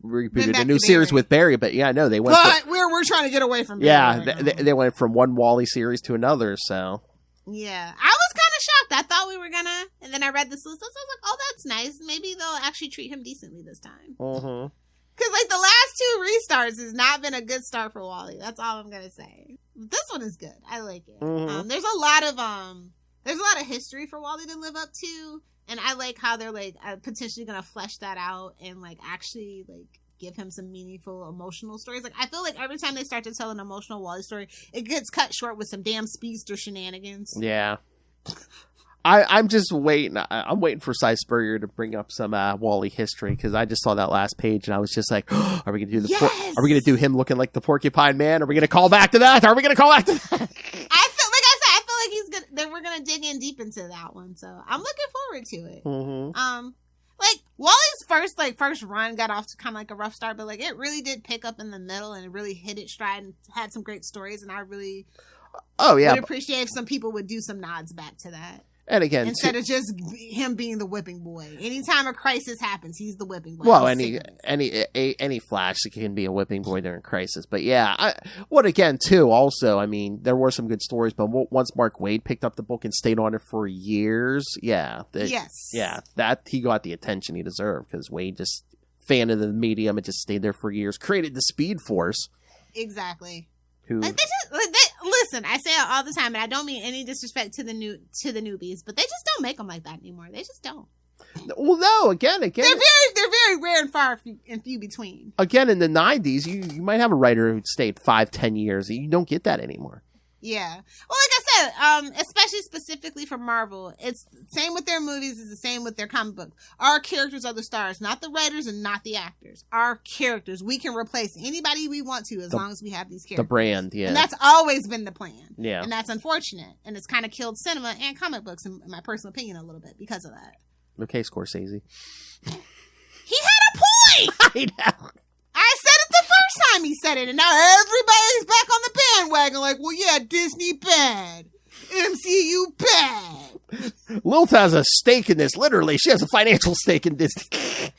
rebooted a new series with Barry, but yeah, no, they went. But we're trying to get away from Barry. Yeah, they went from one Wally series to another. So. Yeah, I was kind of shocked. I thought we were gonna, and then I read this list. So I was like, "Oh, that's nice. Maybe they'll actually treat him decently this time." Mm-hmm. Because, like, the last 2 restarts has not been a good start for Wally. That's all I'm gonna say. This one is good. I like it. Mm-hmm. There's a lot of history for Wally to live up to, and I like how they're like potentially gonna flesh that out and like actually like give him some meaningful emotional stories. Like, I feel like every time they start to tell an emotional Wally story, it gets cut short with some damn speedster shenanigans. Yeah. I'm just waiting. I'm waiting for Cy Spurrier to bring up some Wally history, because I just saw that last page and I was just like, oh, are we gonna do are we gonna do him looking like the Porcupine Man? Are we gonna call back to that? Are we gonna call back to that? I feel like he's gonna. Then we're gonna dig in deep into that one. So I'm looking forward to it. Mm-hmm. Like, Wally's first run got off to kind of like a rough start, but like it really did pick up in the middle and it really hit its stride and had some great stories. And I really would appreciate if some people would do some nods back to that. And again, instead of just him being the whipping boy. Anytime a crisis happens, he's the whipping boy. Well, any Flash can be a whipping boy during crisis. But yeah, again too. Also, I mean, there were some good stories, but once Mark Waid picked up the book and stayed on it for years, that he got the attention he deserved because Waid just fan of the medium and just stayed there for years, created the Speed Force. Exactly. Listen, I say it all the time, and I don't mean any disrespect to the newbies, but they just don't make them like that anymore. They just don't. Well, no, again, they're very rare and far and few between. Again, in the 90s, you might have a writer who stayed 5-10 years. You don't get that anymore. Yeah. Well, like I said, especially specifically for Marvel, it's the same with their movies, it's the same with their comic books. Our characters are the stars, not the writers and not the actors. Our characters. We can replace anybody we want to as long as we have these characters. The brand, yeah. And that's always been the plan. Yeah. And that's unfortunate. And it's kind of killed cinema and comic books, in my personal opinion, a little bit because of that. Okay, Scorsese. He had a point! I know. I said it the first time he said it, and now everybody's back on the bandwagon like, well, yeah, Disney bad. MCU bad. Lilith has a stake in this. Literally, she has a financial stake in Disney.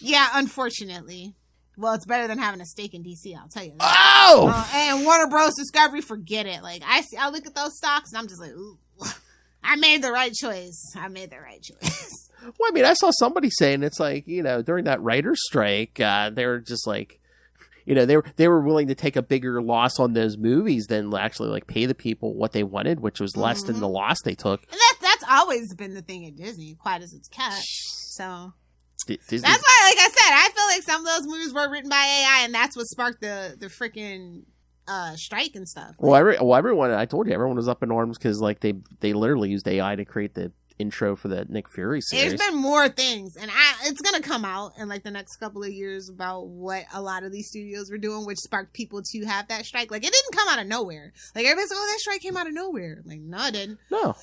Yeah, unfortunately. Well, it's better than having a stake in DC, I'll tell you that. Oh! And Warner Bros. Discovery, forget it. Like, I look at those stocks, and I'm just like, ooh, I made the right choice. Well, I mean, I saw somebody saying it's like, during that writer's strike, they were just like, they were willing to take a bigger loss on those movies than actually like pay the people what they wanted, which was less than the loss they took. And that's always been the thing at Disney, quite as it's kept. So Disney. That's why, like I said, I feel like some of those movies were written by AI, and that's what sparked the freaking strike and stuff. Well, everyone, I told you, everyone was up in arms because like they literally used AI to create the intro for the Nick Fury series. There's been more things, and it's gonna come out in like the next couple of years about what a lot of these studios were doing, which sparked people to have that strike. Like, it didn't come out of nowhere. Like, everybody's like, oh, that strike came out of nowhere. I'm like, no, it didn't. No.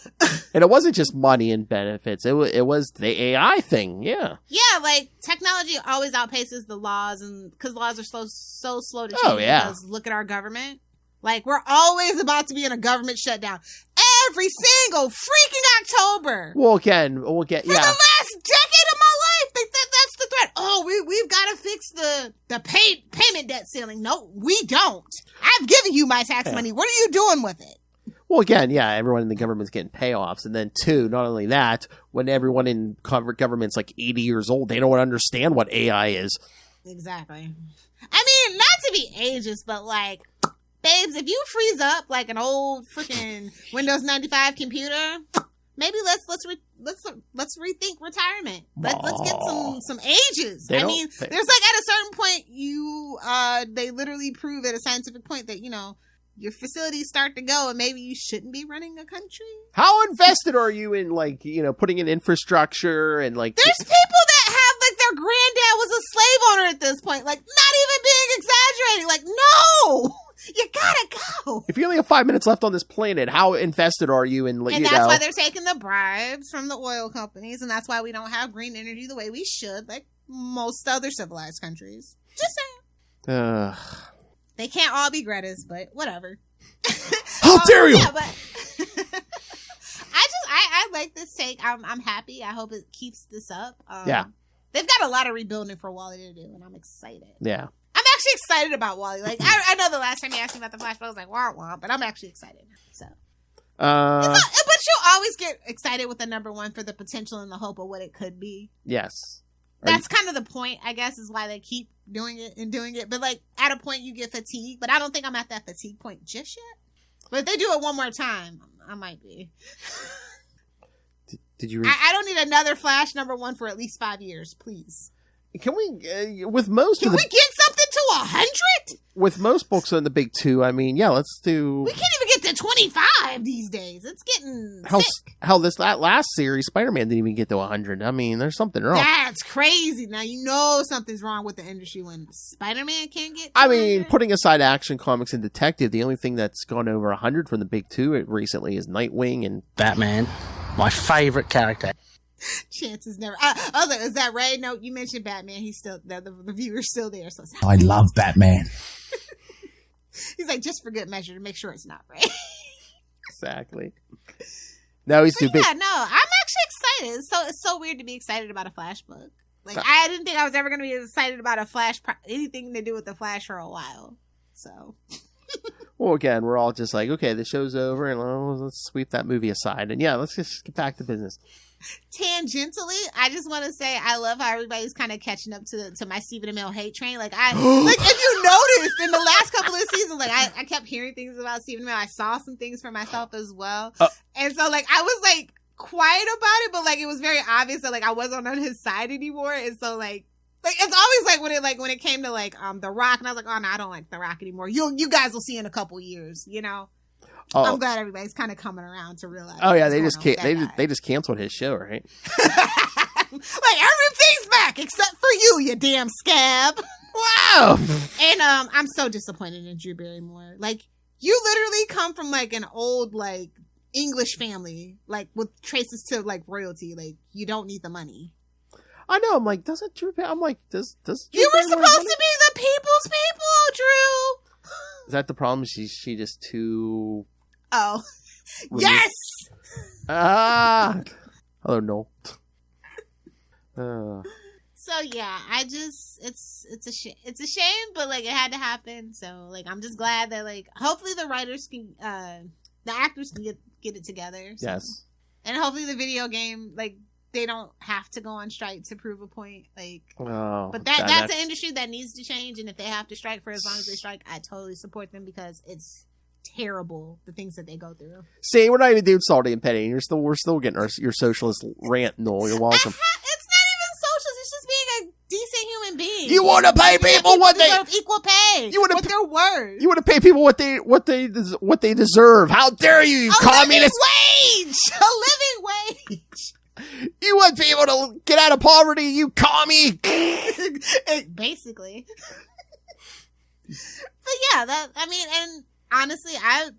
And it wasn't just money and benefits. It was the AI thing. Yeah. Yeah, like, technology always outpaces the laws, and because laws are so slow to change. Oh, yeah. Because look at our government. Like, we're always about to be in a government shutdown. Every single freaking October. We'll get, yeah. For the last decade of my life, that's the threat. Oh, we've got to fix the payment debt ceiling. No, we don't. I've given you my tax money. What are you doing with it? Well, again, yeah, everyone in the government's getting payoffs. And then, two, not only that, when everyone in government's like 80 years old, they don't understand what AI is. Exactly. I mean, not to be ageist, but like, babes, if you freeze up like an old freaking Windows 95 computer, maybe let's rethink retirement. Let's get some ages. I mean, there's like at a certain point they literally prove at a scientific point that your facilities start to go, and maybe you shouldn't be running a country. How invested are you in like putting in infrastructure and like? There's people that have like their granddad was a slave owner at this point. Like, not even being exaggerating. Like, no. You gotta go. If you only have 5 minutes left on this planet, how invested are you in? And that's why they're taking the bribes from the oil companies, and that's why we don't have green energy the way we should, like most other civilized countries. Just saying. They can't all be Greta's, but whatever. How dare you? Yeah, but I like this take. I'm happy. I hope it keeps this up. Yeah. They've got a lot of rebuilding for Wally to do, and I'm excited. Yeah. I'm actually excited about Wally. Like, I know the last time you asked me about the Flash, I was like, wah, wah, but I'm actually excited. So. But you'll always get excited with the number one for the potential and the hope of what it could be. Yes. That's kind of the point, I guess, is why they keep doing it. But, like, at a point you get fatigued. But I don't think I'm at that fatigue point just yet. But if they do it one more time, I might be. Did you I don't need another Flash number one for at least 5 years, please. Can we, with most Can we get something to 100? With most books on the big two, I mean, yeah, let's do... We can't even get to 25 these days. It's getting sick. Hell, that last series, Spider-Man didn't even get to 100. I mean, there's something wrong. That's crazy. Now, you know something's wrong with the industry when Spider-Man can't get to I mean, 100. putting aside Action Comics and Detective, the only thing that's gone over 100 from the big two recently is Nightwing and... Batman, my favorite character. Chances never. I was like, is that Ray? No, you mentioned Batman. He's still the reviewer's still there. So I love Batman. He's like, just for good measure to make sure it's not Ray. Exactly. No, he's too big. Yeah, no, I'm actually excited. It's so weird to be excited about a Flash book. Like, I didn't think I was ever going to be excited about a Flash, anything to do with the Flash for a while. So. Well, again, we're all just like, okay, the show's over, and let's sweep that movie aside. And yeah, let's just get back to business. Tangentially, I just want to say I love how everybody's kind of catching up to my Stephen Amell hate train. Like, like if you noticed in the last couple of seasons, like I kept hearing things about Stephen Amell. I saw some things for myself as well. And so, like, I was like quiet about it, but like it was very obvious that like I wasn't on his side anymore. And so like it's always like when it came to like The Rock, and I was like, oh no, I don't like The Rock anymore. You guys will see in a couple years, you know. I'm glad everybody's kind of coming around to realize. Oh yeah, they just canceled his show, right? Like, everything's back except for you damn scab. Wow. And I'm so disappointed in Drew Barrymore. Like, you literally come from like an old like English family, like with traces to like royalty. Like, you don't need the money. I know. I'm like, does Drew you were supposed to be the people's people, Drew. Is that the problem? She just too. Oh, yes. Hello, Noel. So yeah, it's a shame, but like it had to happen. So like I'm just glad that like hopefully the writers can, the actors can get it together. So. Yes, and hopefully the video game like they don't have to go on strike to prove a point. Like, but that's an industry that needs to change, and if they have to strike for as long as they strike, I totally support them because it's terrible the things that they go through. See, we're not even doing salty and petty. We're still getting your socialist rant, Noel. You're welcome. It's not even socialist. It's just being a decent human being. You want to pay people what they deserve equal pay. You want to their word. You want to pay people what they deserve. How dare you, communist? A living wage. You want people to get out of poverty, you commie. Basically. But yeah, and honestly, I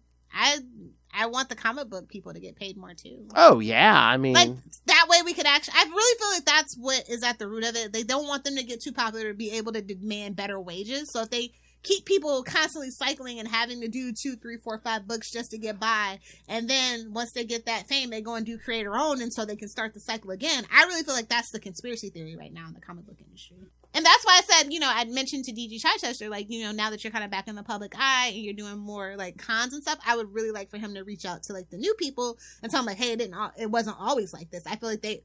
want the comic book people to get paid more too. Oh yeah, I mean, like that way we could actually. I really feel like that's what is at the root of it. They don't want them to get too popular to be able to demand better wages. So if they keep people constantly cycling and having to do 2, 3, 4, 5 books just to get by, and then once they get that fame, they go and do creator own, and so they can start the cycle again. I really feel like that's the conspiracy theory right now in the comic book industry. And that's why I said, I'd mentioned to DG Chichester, like, now that you're kind of back in the public eye and you're doing more like cons and stuff, I would really like for him to reach out to like the new people and tell them like, hey, it wasn't always like this. I feel like they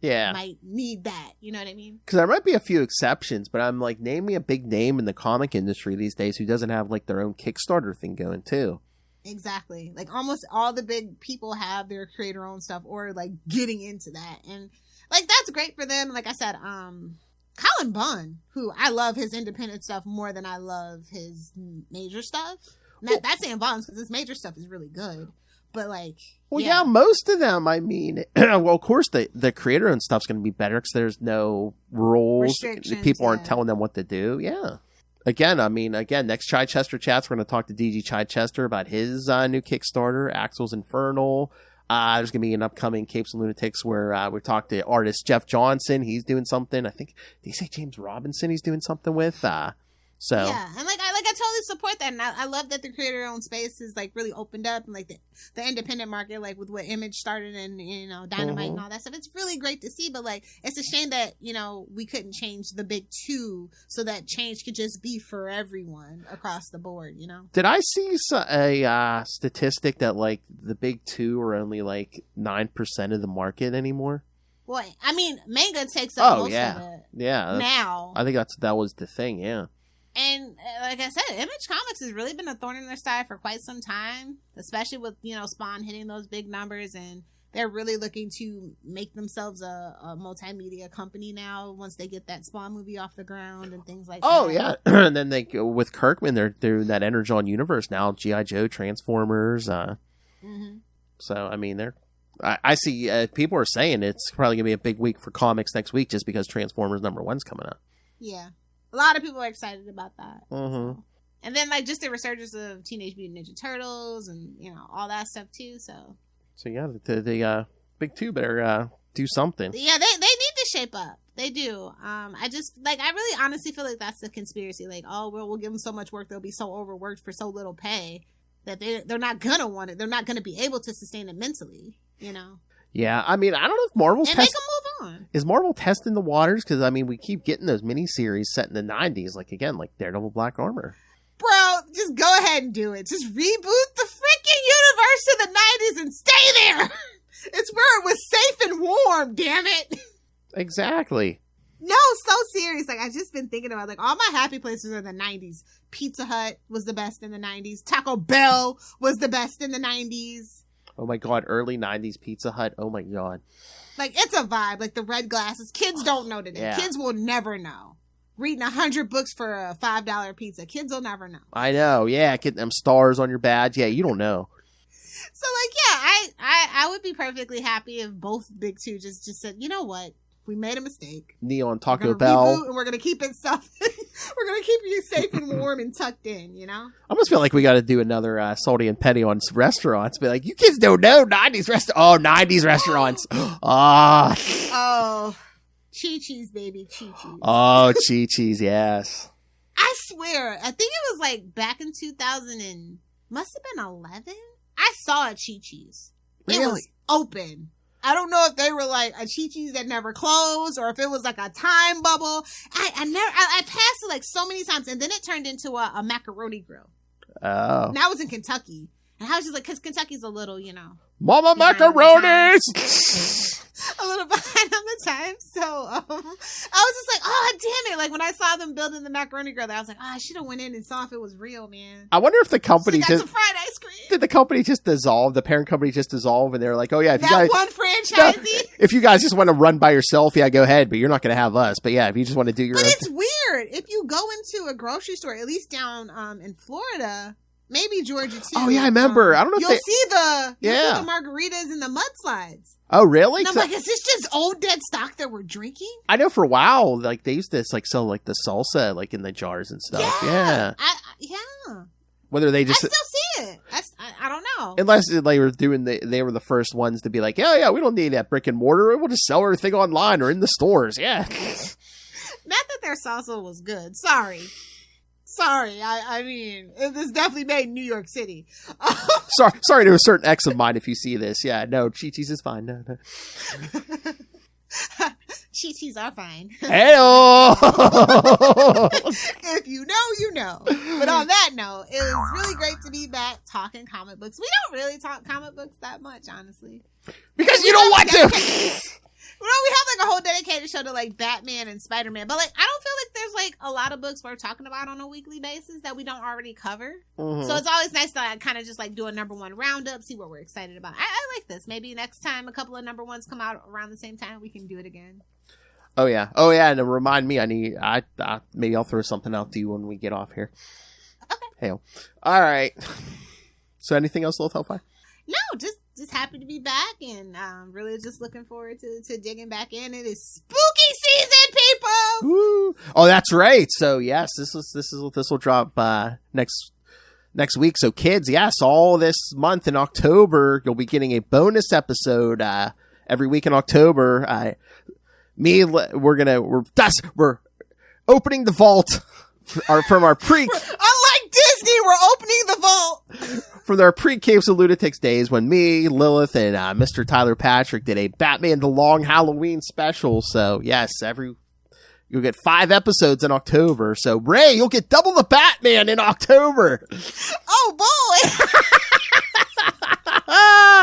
might need that. You know what I mean? Because there might be a few exceptions, but I'm like, name me a big name in the comic industry these days who doesn't have like their own Kickstarter thing going too. Exactly. Like almost all the big people have their creator own stuff or like getting into that. And like, that's great for them. Like I said, Colin Bunn, who I love his independent stuff more than I love his major stuff. That's saying volumes because his major stuff is really good. But like, yeah, most of them. I mean, well, of course the creator owned stuff's going to be better because there's no rules. People aren't telling them what to do. Yeah. Again, next Chichester chats, we're going to talk to DG Chichester about his new Kickstarter, Axel's Infernal. There's going to be an upcoming Capes and Lunatics where we talk to artist Jeff Johnson. He's doing something. I think, did he say James Robinson he's doing something with? So yeah, and I totally support that, and I love that the creator-owned space is like really opened up, and like the independent market, like with what Image started and Dynamite and all that stuff. It's really great to see, but like it's a shame that we couldn't change the big two so that change could just be for everyone across the board. Did I see a statistic that like the big two are only like 9% of the market anymore? Boy, I mean, manga takes up most of it. Yeah, now I think that was the thing. Yeah. And like I said, Image Comics has really been a thorn in their side for quite some time, especially with, Spawn hitting those big numbers. And they're really looking to make themselves a multimedia company now once they get that Spawn movie off the ground and things like that. Oh, yeah. And then they go with Kirkman, they're doing that Energon universe now, G.I. Joe, Transformers. So, I mean, I see people are saying it's probably going to be a big week for comics next week just because Transformers #1's coming up. Yeah. A lot of people are excited about that. Mm-hmm. And then, like, just the resurgence of Teenage Mutant Ninja Turtles and, all that stuff, too, so. So, yeah, the big two better do something. Yeah, they need to shape up. They do. I really honestly feel like that's the conspiracy. Like, oh, we'll give them so much work, they'll be so overworked for so little pay that they're not going to want it. They're not going to be able to sustain it mentally. you know. Yeah, I mean, I don't know if Marvel's And they can move on. Is Marvel testing the waters? Because, I mean, we keep getting those miniseries set in the 90s, like Daredevil Black Armor. Bro, just go ahead and do it. Just reboot the freaking universe to the 90s and stay there. It's where it was safe and warm, damn it. Exactly. No, so serious. Like, I've just been thinking about, like, all my happy places are the 90s. Pizza Hut was the best in the 90s. Taco Bell was the best in the 90s. Oh my God, early 90s Pizza Hut. Oh my God. Like, it's a vibe. Like, the red glasses. Kids don't know today. Yeah. Kids will never know. Reading 100 books for a $5 pizza. Kids will never know. I know. Yeah, getting them stars on your badge. Yeah, you don't know. So, like, yeah, I would be perfectly happy if both big two just said, you know what? We made a mistake. Neon Taco We're gonna Bell. reboot and we're going to keep it stuff. We're going to keep you safe and warm and tucked in, you know? I almost feel like we got to do another Salty and Petty on restaurants. Be like, you kids don't know 90s restaurants. Oh, 90s restaurants. Ah. Oh, Chi-Chi's, baby. Chi-Chi's. Oh, Chi-Chi's, yes. I swear, I think it was like back in 2000 and must have been 11. I saw a Chi-Chi's. It Really? was open. I don't know if they were like a Chi-Chi's that never closed or if it was like a time bubble. I passed it like so many times and then it turned into a macaroni grill. Oh. And I was in Kentucky. And I was just like, because Kentucky's a little, you know. Mama behind on the macaronis! a little behind on the time. So I was just like, oh, damn it. Like when I saw them building the macaroni grill, I was like, oh, I should have went in and saw if it was real, man. I wonder if the company Got some fried ice cream. Did the company just dissolve? The parent company just dissolve, and they're like, "Oh yeah, if that you guys, one franchisee. if you guys just want to run by yourself, yeah, go ahead. But you're not going to have us. But yeah, if you just want to do your But own it's weird if you go into a grocery store, at least down in Florida, maybe Georgia too. Oh yeah, I remember. I don't know. You'll see the margaritas and the mudslides. Oh really? And I'm like, is this just old dead stock that we're drinking? I know for a while, like they used to like sell like the salsa like in the jars and stuff. Yeah. Yeah. Whether they just I still see it. I don't know. Unless they were they were the first ones to be like, oh yeah, we don't need that brick and mortar. We'll just sell everything online or in the stores. Yeah. Not that their salsa was good. Sorry. I mean, this definitely made in New York City. Sorry to a certain ex of mine if you see this. Yeah, no, Chi-Chi's is fine. No. Chi-Chi's are fine. Hey-oh! If you know, you know. But on that note, it was really great to be back talking comic books. We don't really talk comic books that much, honestly. Because you don't want to! We have like a whole dedicated show to like Batman and Spider-Man, but like I don't feel like there's like a lot of books we're talking about on a weekly basis that we don't already cover. Mm-hmm. So it's always nice to like, kind of just like do a number one roundup, see what we're excited about. I like this. Maybe next time a couple of number ones come out around the same time, we can do it again. Oh yeah, and to remind me, maybe I'll throw something out to you when we get off here. Okay. Hey, all right. So anything else, Lilith Hellfire? No, just happy to be back and really just looking forward to digging back in. It is spooky season, people. Woo. Oh, that's right. So yes, this will drop next week. So kids, yes, all this month in October, you'll be getting a bonus episode every week in October. We're opening the vault from our pre. Unlike Disney, we're opening the vault. From our pre-Capes and Lunatics days when me, Lilith, and Mr. Tyler Patrick did a Batman The Long Halloween special. So, yes, you'll get 5 episodes in October. So, Ray, you'll get double the Batman in October. Oh,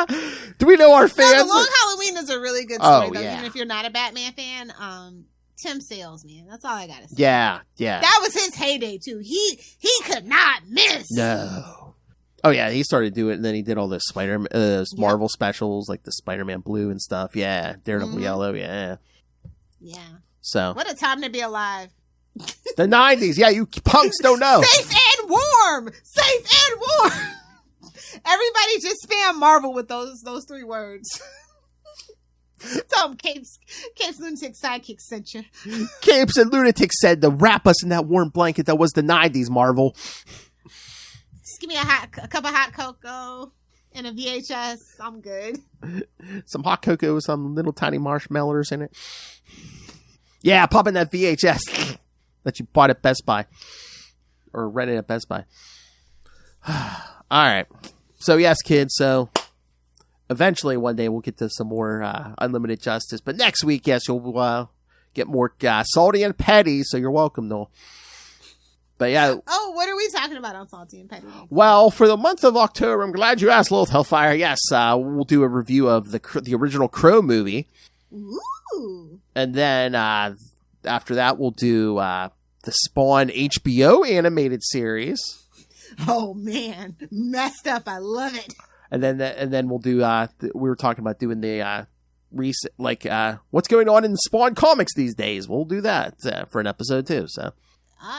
boy. Do we know our fans? The Long Halloween is a really good story, though. Yeah. Even if you're not a Batman fan, Tim Sales, man. That's all I gotta say. Yeah. That was his heyday, too. He could not miss. No. Oh yeah, he started doing it, and then he did all those Marvel specials, like the Spider-Man Blue and stuff. Yeah, Daredevil Yellow. Yeah. So what a time to be alive. The 90s. Yeah, you punks don't know. Safe and warm. Everybody just spam Marvel with those 3 words. Tell them Capes Lunatics Sidekicks sent you. Capes and Lunatics said to wrap us in that warm blanket that was the 90s, Marvel. Just give me a cup of hot cocoa and a VHS. I'm good. Some hot cocoa with some little tiny marshmallows in it. Yeah, pop in that VHS that you bought at Best Buy. Or rented at Best Buy. All right. So, yes, kids. So, eventually one day we'll get to some more Unlimited Justice. But next week, yes, you'll get more Salty and Petty, so you're welcome, Noel. But yeah. Oh, what are we talking about on Salty and Petty? Well, for the month of October, I'm glad you asked, Lilith Hellfire. Yes, we'll do a review of the original Crow movie. Ooh. And then after that, we'll do the Spawn HBO animated series. Oh man, messed up. I love it. And then we'll do. We were talking about doing the recent, what's going on in Spawn comics these days. We'll do that for an episode too. So.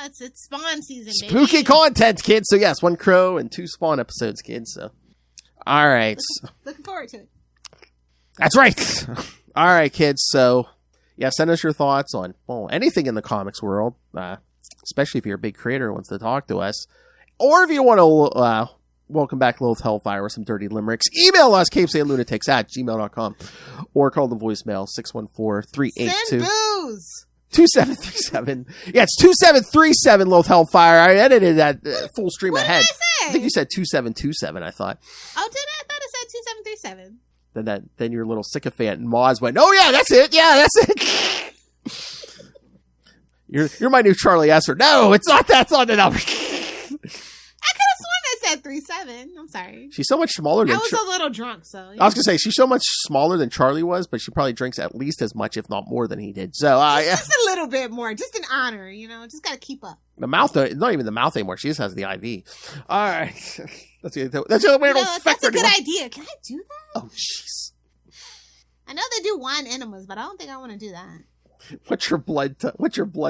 It's Spawn season, baby. Spooky content, kids. So yes, 1 Crow and 2 Spawn episodes, kids. So, all right. Looking forward to it. That's right. All right, kids. So, yeah, send us your thoughts on anything in the comics world, especially if you're a big creator who wants to talk to us, or if you want to welcome back Lilith Hellfire with some dirty limericks. Email us CapesandLunatics@gmail.com, or call the voicemail 614-382. Send booze. 2737. Yeah, it's 2737, Lilith Hellfire. I edited that full stream what ahead. Did I say? I think you said 2727, I thought. Oh, did I? I thought it said 2737. Then your little sycophant and Moz went, oh yeah, that's it. Yeah, that's it. You're my new Charlie Esser. No, it's not that. It's not the number. I could have sworn I said 37. I'm sorry. She's so much smaller than I was a little drunk, so. Yeah. I was going to say, she's so much smaller than Charlie was, but she probably drinks at least as much, if not more, than he did. So, just a little bit more. Just an honor, just got to keep up. The mouth, not even the mouth anymore. She just has the IV. All right. That's the other way it'll affect her. That's a good idea. Can I do that? Oh, jeez. I know they do wine enemas, but I don't think I want to do that. What's your blood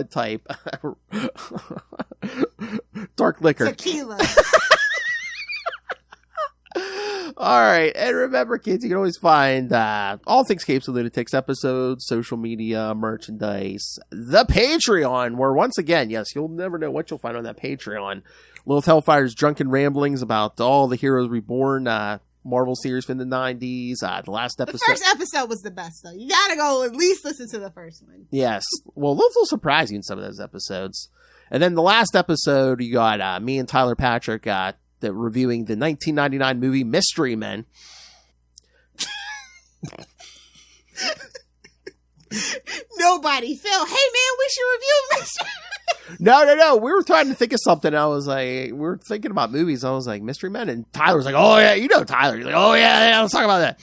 type? Dark liquor. Tequila. All right. And remember, kids, you can always find all things Capes and Lunatics episodes, social media, merchandise, the Patreon, where once again, yes, you'll never know what you'll find on that Patreon. Lilith Hellfire's drunken ramblings about all the Heroes Reborn Marvel series from the 90s. The last episode. The first episode was the best, though. You gotta go at least listen to the first one. Yes. Well, Lilith will surprise you in some of those episodes. And then the last episode, you got me and Tyler Patrick reviewing the 1999 movie Mystery Men. Nobody. Phil, hey man, we should review Mystery Men. No. We were trying to think of something. I was like, we were thinking about movies. I was like, Mystery Men. And Tyler was like, oh yeah, Tyler. He's like, oh yeah, let's talk about that.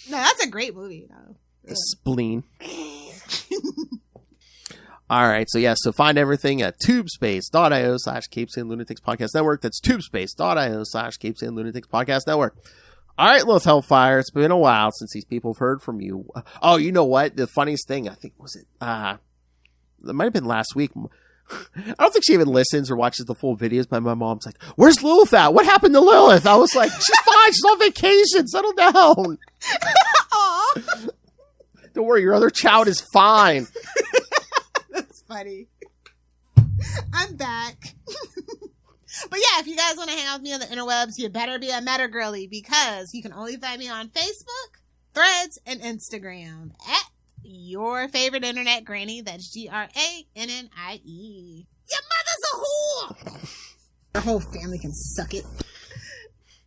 No, that's a great movie, though. The spleen. All right, so find everything at tubespace.io/CapesandLunatics Podcast Network. That's tubespace.io/CapesandLunatics Podcast Network. All right, Lilith Hellfire, it's been a while since these people have heard from you. Oh, you know what? The funniest thing, I think, was it might have been last week. I don't think she even listens or watches the full videos, but my mom's like, where's Lilith at? What happened to Lilith? I was like, she's fine. She's on vacation. Settle down. Aw. Don't worry, your other child is fine. That's funny. I'm back. But yeah, if you guys want to hang out with me on the interwebs, you better be a Meta girly, because you can only find me on Facebook, Threads, and Instagram at your favorite internet granny. That's GRANNIE. Your mother's a whore. Your whole family can suck it.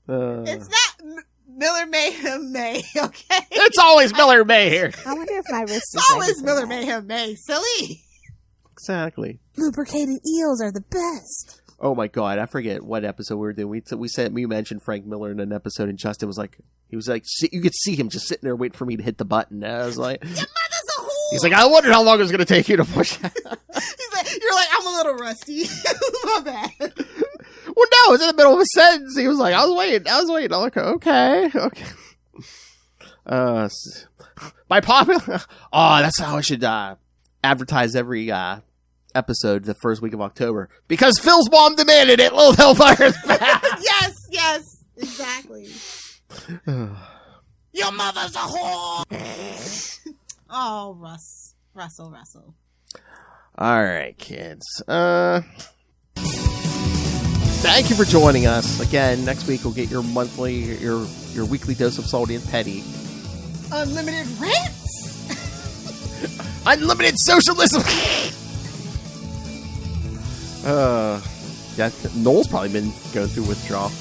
It's not Miller Mayhem May, okay? It's always Miller May here. I wonder if my wrist is It's always Miller Mayhem May. Silly. Exactly. Lubricated eels are the best. Oh my god, I forget what episode we were doing. We mentioned Frank Miller in an episode, and Justin was like, you could see him just sitting there waiting for me to hit the button. And I was like, your mother's a whore. He's like, I wondered how long it was going to take you to push that. He's like, you're like, I'm a little rusty. My bad. Well, no, it was in the middle of a sentence. He was like, I was waiting. I'm like, okay. By popular, that's how I should advertise every episode the first week of October, because Phil's mom demanded it. Lilith Hellfire's back. Yes, exactly. Your mother's a whore. Oh, Russell. All right, kids. Thank you for joining us again. Next week we'll get your weekly dose of Salty and Petty. Unlimited rants. Unlimited socialism. Yeah, Noel's probably been going through withdrawal.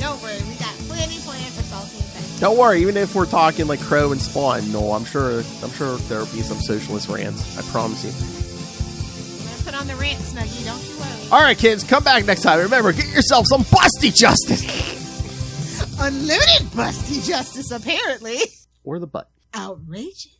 Don't worry, we got plenty planned for Salty and Petty. Don't worry, even if we're talking like Crow and Spawn, no, I'm sure there'll be some socialist rants. I promise you. I'm gonna put on the rant, Snuggie. Don't you worry. All right, kids, come back next time. Remember, get yourself some busty justice. Unlimited busty justice, apparently. Or the butt. Outrageous.